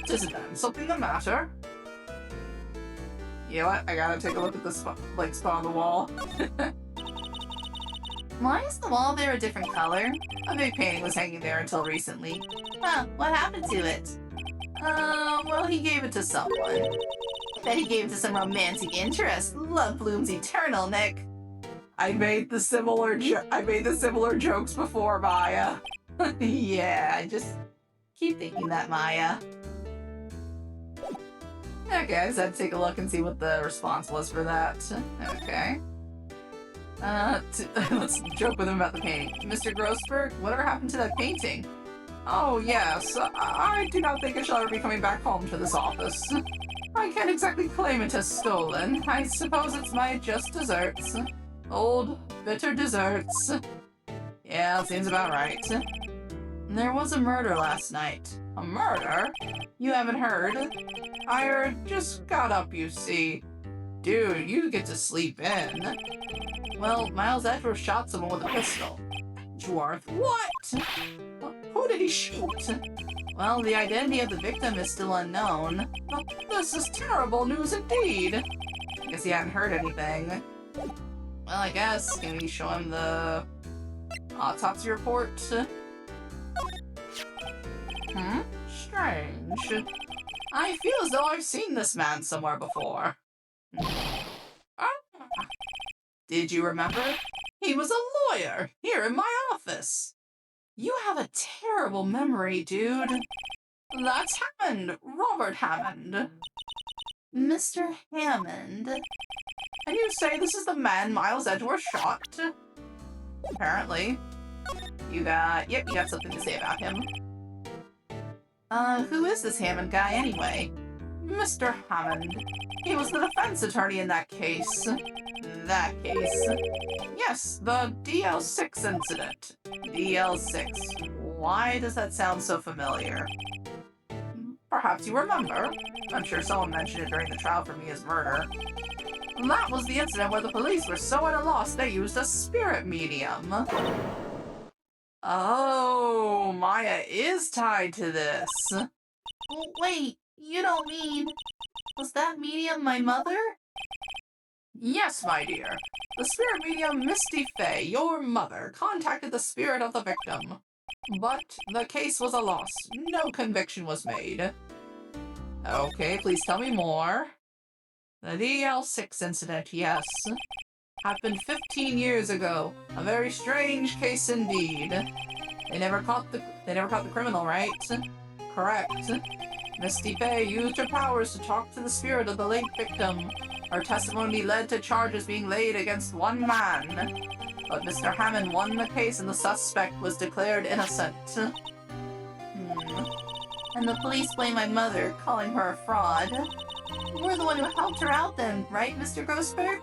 Is it then something the matter? You know what? I gotta take a look at this blank spot on the wall. Why is the wall there a different color? A big painting was hanging there until recently. Huh, what happened to it? Well, he gave it to someone. Bet he gave it to some romantic interest. Love blooms eternal, Nick. I made the similar jokes before, Maya. Yeah, I just keep thinking that, Maya. Okay, I just had to take a look and see what the response was for that. Okay. Let's joke with him about the painting. Mr. Grossberg, whatever happened to that painting? Oh, yes. I do not think I shall ever be coming back home to this office. I can't exactly claim it as stolen. I suppose it's my just desserts. Old, bitter desserts. Yeah, seems about right. There was a murder last night. A murder? You haven't heard? I just got up, you see. Dude, you get to sleep in. Well, Miles Edgeworth shot someone with a pistol. Edgeworth? What? Who did he shoot? Well, the identity of the victim is still unknown. But this is terrible news indeed. I guess he hadn't heard anything. Well, I guess. Can we show him the autopsy report? Strange. I feel as though I've seen this man somewhere before. Did you remember? He was a lawyer, here in my office. You have a terrible memory, dude. That's Hammond, Robert Hammond. Mr. Hammond? And you say this is the man Miles Edgeworth shot? Apparently. You got something to say about him. Who is this Hammond guy anyway? Mr. Hammond. He was the defense attorney in that case. That case? Yes, the DL6 incident. DL6. Why does that sound so familiar? Perhaps you remember. I'm sure someone mentioned it during the trial for Mia's murder. That was the incident where the police were so at a loss they used a spirit medium. Oh, Maya is tied to this. Wait, you don't mean... Was that medium my mother? Yes, my dear. The spirit medium Misty Fey, your mother, contacted the spirit of the victim. But the case was a loss. No conviction was made. Okay, please tell me more. The DL6 incident, yes. Happened 15 years ago. A very strange case indeed. They never caught the criminal, right? Correct. Misty Fey used her powers to talk to the spirit of the late victim. Her testimony led to charges being laid against one man. But Mr. Hammond won the case and the suspect was declared innocent. And the police blame my mother, calling her a fraud. You were the one who helped her out then, right, Mr. Grossberg?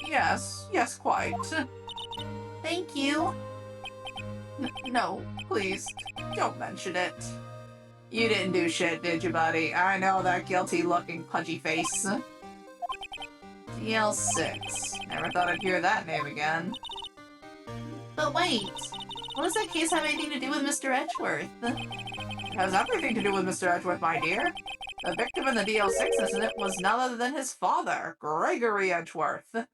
Yes, quite. Thank you. No, please, don't mention it. You didn't do shit, did you, buddy? I know that guilty-looking pudgy face. DL6. Never thought I'd hear that name again. But wait, what does that case have anything to do with Mr. Edgeworth? It has everything to do with Mr. Edgeworth, my dear. The victim in the DL6 incident was none other than his father, Gregory Edgeworth.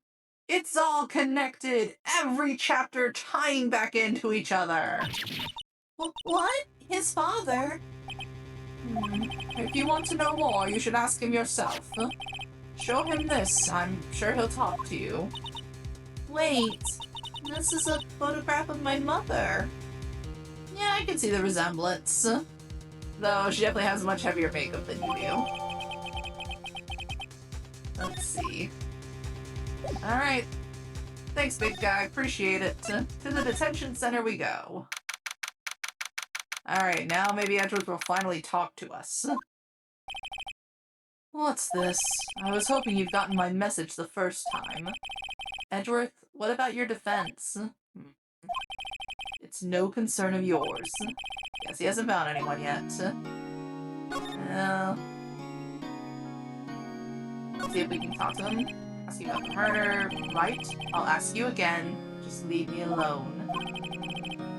It's all connected, every chapter tying back into each other. What? His father? If you want to know more, you should ask him yourself. Show him this, I'm sure he'll talk to you. Wait, this is a photograph of my mother. Yeah, I can see the resemblance. Though she definitely has much heavier makeup than you do. Let's see. Alright. Thanks, big guy. Appreciate it. To the detention center we go. Alright, now maybe Edgeworth will finally talk to us. What's this? I was hoping you'd gotten my message the first time. Edgeworth, what about your defense? It's no concern of yours. Guess he hasn't found anyone yet. Let's see if we can talk to him. Ask you about the murder. Right? I'll ask you again. Just leave me alone.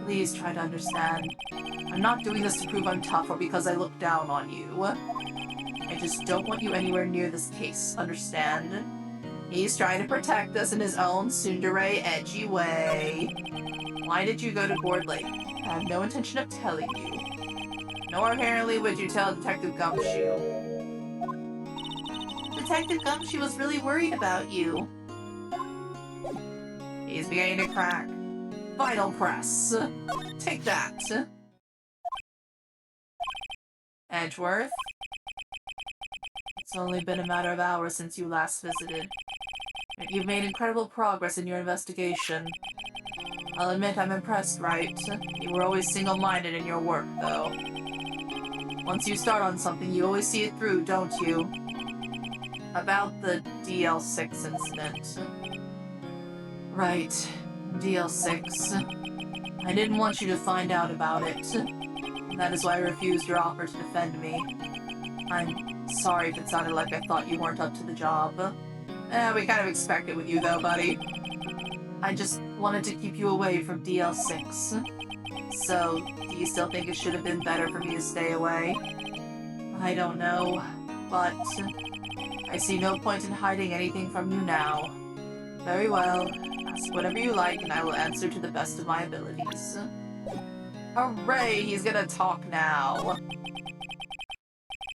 Please try to understand. I'm not doing this to prove I'm tough or because I look down on you. I just don't want you anywhere near this case, understand? He's trying to protect us in his own tsundere edgy way. Why did you go to Gourd Lake? I have no intention of telling you. Nor apparently would you tell Detective Gumshoe. Detective Gumshoe was really worried about you. He's beginning to crack. Vital press. Take that. Edgeworth? It's only been a matter of hours since you last visited. You've made incredible progress in your investigation. I'll admit I'm impressed, Wright. You were always single-minded in your work, though. Once you start on something, you always see it through, don't you? About the DL6 incident. Right. DL6. I didn't want you to find out about it. That is why I refused your offer to defend me. I'm sorry if it sounded like I thought you weren't up to the job. We kind of expect it with you though, buddy. I just wanted to keep you away from DL6. So, do you still think it should have been better for me to stay away? I don't know, but I see no point in hiding anything from you now. Very well. Ask whatever you like and I will answer to the best of my abilities. Hooray! He's gonna talk now.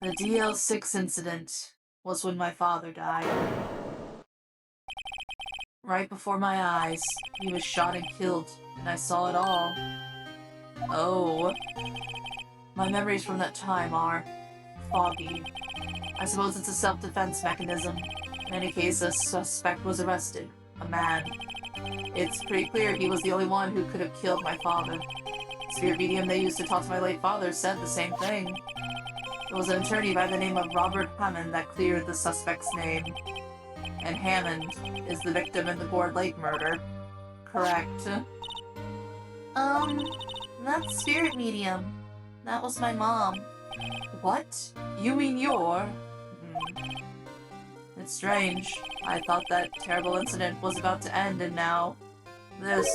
The DL6 incident was when my father died. Right before my eyes, he was shot and killed, and I saw it all. Oh. My memories from that time are foggy. I suppose it's a self-defense mechanism. In any case, a suspect was arrested. A man. It's pretty clear he was the only one who could have killed my father. The spirit medium they used to talk to my late father said the same thing. It was an attorney by the name of Robert Hammond that cleared the suspect's name. And Hammond is the victim in the Gourd Lake murder. Correct. That spirit medium. That was my mom. What? You mean you're... It's strange. I thought that terrible incident was about to end, and now... this...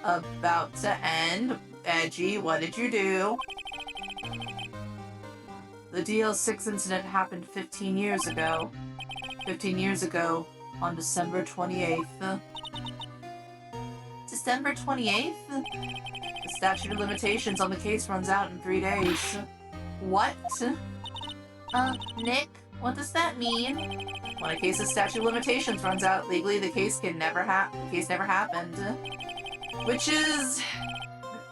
about to end? Edgy, what did you do? The DL6 incident happened 15 years ago. 15 years ago, on December 28th. December 28th? The statute of limitations on the case runs out in 3 days. What? Nick, what does that mean? When a case's statute of limitations runs out, legally the case can never never happened. Which is...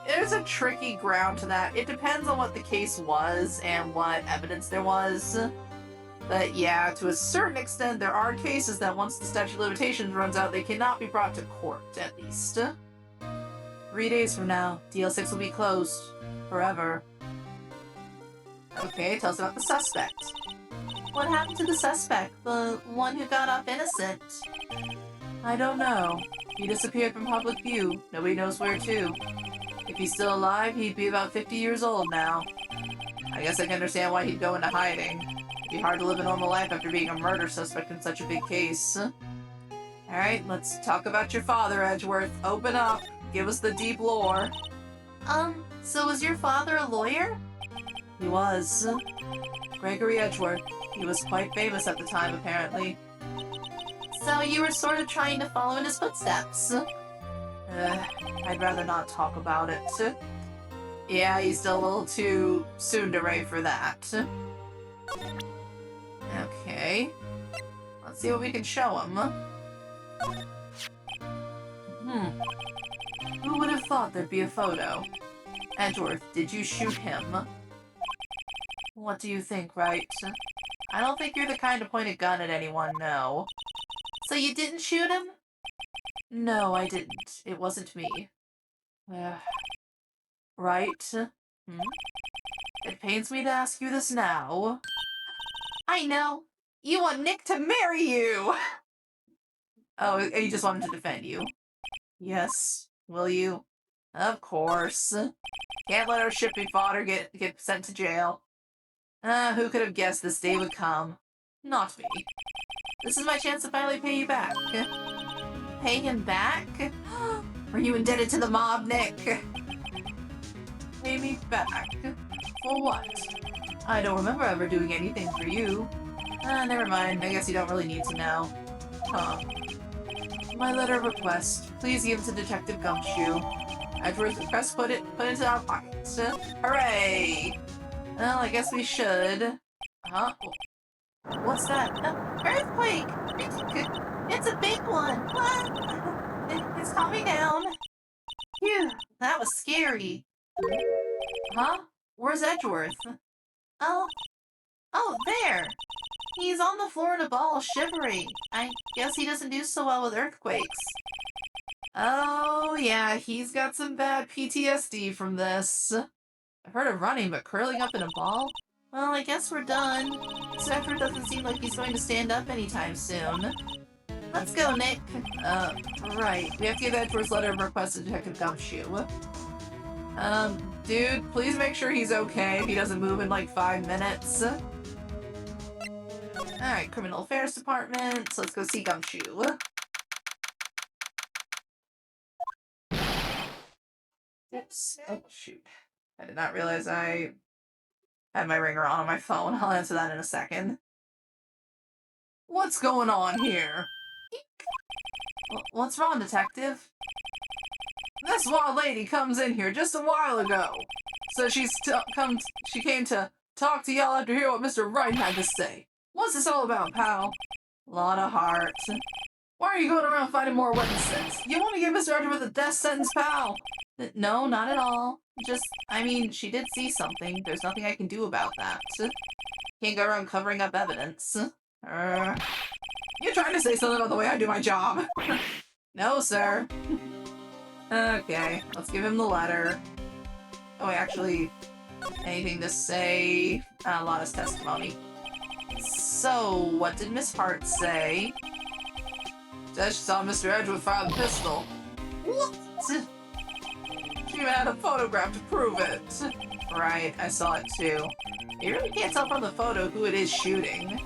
there's a tricky ground to that. It depends on what the case was and what evidence there was. But yeah, to a certain extent, there are cases that once the statute of limitations runs out, they cannot be brought to court, at least. 3 days from now, DL6 will be closed. Forever. Okay, tell us about the suspect. What happened to the suspect? The one who got off innocent? I don't know. He disappeared from public view. Nobody knows where to. If he's still alive, he'd be about 50 years old now. I guess I can understand why he'd go into hiding. It'd be hard to live a normal life after being a murder suspect in such a big case. Alright, let's talk about your father, Edgeworth. Open up. Give us the deep lore. So was your father a lawyer? He was. Gregory Edgeworth. He was quite famous at the time, apparently. So you were sort of trying to follow in his footsteps? I'd rather not talk about it. Yeah, he's still a little too tsundere for that. Okay. Let's see what we can show him. Who would have thought there'd be a photo? Edgeworth, did you shoot him? What do you think, Wright? I don't think you're the kind to point a gun at anyone, no. So you didn't shoot him? No, I didn't. It wasn't me. Right? It pains me to ask you this now. I know. You want Nick to marry you! Oh, you just want him to defend you. Yes. Will you? Of course. Can't let our shipping fodder get sent to jail. Who could have guessed this day would come? Not me. This is my chance to finally pay you back. Pay him back? Are you indebted to the mob, Nick? Pay me back? For what? I don't remember ever doing anything for you. Never mind. I guess you don't really need to know. Huh. My letter of request. Please give it to Detective Gumshoe. Edgeworth's request put into our pockets. Hooray! Well, I guess we should. Huh? What's that? Earthquake! It's a big one! What? It's coming down. Phew, that was scary. Huh? Where's Edgeworth? Oh, there! He's on the floor in a ball, shivering. I guess he doesn't do so well with earthquakes. Oh, yeah, he's got some bad PTSD from this. I've heard of running, but curling up in a ball? Well, I guess we're done. Edgeworth doesn't seem like he's going to stand up anytime soon. Let's go, Nick. Right. We have to give Edgeworth's letter of request to Detective Gumshoe. Dude, please make sure he's okay if he doesn't move in like 5 minutes. Alright, Criminal Affairs Department. So let's go see Gumshoe. Oops. Oh, shoot. I did not realize I had my ringer on my phone. I'll answer that in a second. What's going on here? What's wrong, Detective? This wild lady comes in here just a while ago. So she came to talk to y'all after hearing what Mr. Wright had to say. What's this all about, pal? Lot of heart. Why are you going around finding more witnesses? You want to give Mr. Edgeworth a death sentence, pal? No, not at all. Just, I mean, she did see something. There's nothing I can do about that. Can't go around covering up evidence. You're trying to say something about the way I do my job. No, sir. Okay, let's give him the letter. Oh, actually, anything to say? Lana's testimony. So, what did Miss Hart say? Says she saw Mr. Edgeworth fire the pistol. What? She even had a photograph to prove it. Right, I saw it too. You really can't tell from the photo who it is shooting.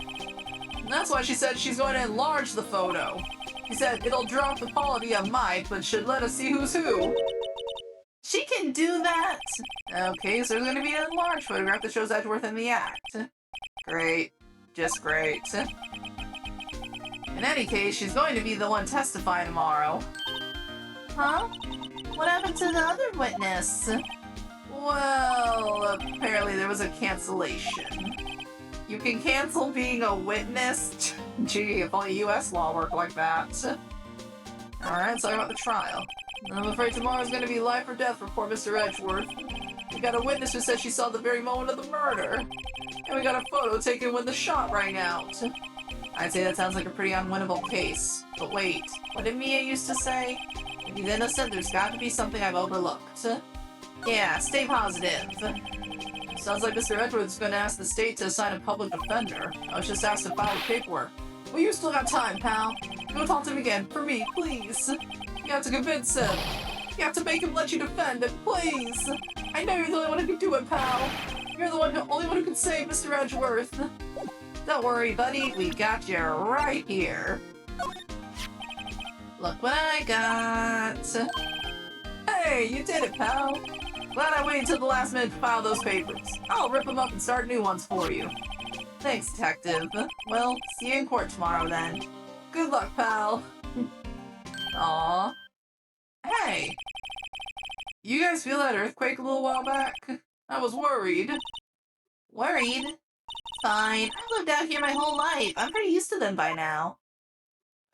And that's why she said she's going to enlarge the photo. She said it'll drop the quality of might, but should let us see who's who. She can do that! Okay, so there's going to be an enlarged photograph that shows Edgeworth in the act. Great. Just great. In any case, she's going to be the one testifying tomorrow. Huh? What happened to the other witness? Well, apparently there was a cancellation. You can cancel being a witness? Gee, if only US law worked like that. Alright, let's talk about the trial. I'm afraid tomorrow's gonna be life or death for poor Mr. Edgeworth. We got a witness who said she saw the very moment of the murder. And we got a photo taken when the shot rang out. I'd say that sounds like a pretty unwinnable case. But wait, what did Mia used to say? If he's innocent, there's got to be something I've overlooked. Yeah, stay positive. Sounds like Mr. Edgeworth is going to ask the state to assign a public defender. I was just asked to file the paperwork. Well, you still got time, pal. Go talk to him again, for me, please. You have to convince him. You have to make him let you defend him, please. I know you're the only one who can do it, pal. You're the only one who can save Mr. Edgeworth. Don't worry, buddy. We got you right here. Look what I got. Hey, you did it, pal. Glad I waited till the last minute to file those papers. I'll rip them up and start new ones for you. Thanks, detective. Well, see you in court tomorrow then. Good luck, pal. Aww. Hey! You guys feel that earthquake a little while back? I was worried. Worried? Fine. I've lived out here my whole life. I'm pretty used to them by now.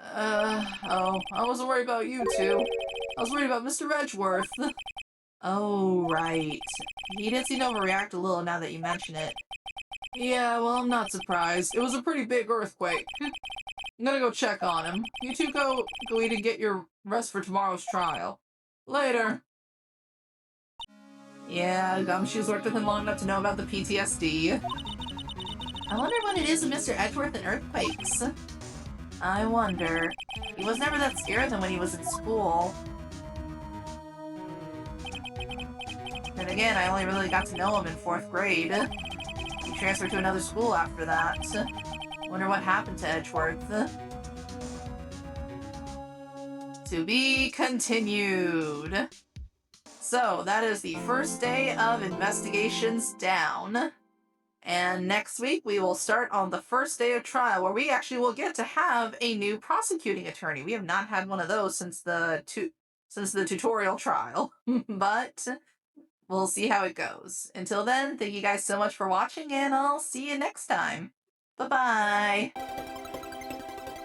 Oh, I wasn't worried about you two. I was worried about Mr. Edgeworth. Oh, right. He did seem to overreact a little now that you mention it. Yeah, well, I'm not surprised. It was a pretty big earthquake. I'm gonna go check on him. You two go eat and get your rest for tomorrow's trial. Later. Yeah, Gumshoe's worked with him long enough to know about the PTSD. I wonder what it is with Mr. Edgeworth and earthquakes. I wonder. He was never that scared of them when he was in school. Then again, I only really got to know him in 4th grade. He transferred to another school after that. Wonder what happened to Edgeworth. To be continued. So, that is the first day of investigations down. And next week, we will start on the first day of trial, where we actually will get to have a new prosecuting attorney. We have not had one of those since the tutorial trial. But we'll see how it goes. Until then, thank you guys so much for watching, and I'll see you next time. Bye-bye!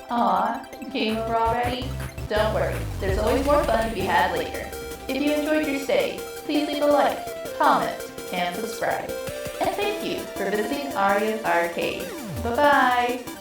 Aw, game over already? Don't worry, there's always more fun to be had later. If you enjoyed your stay, please leave a like, comment, and subscribe. And thank you for visiting Arya's Arcade. Bye-bye!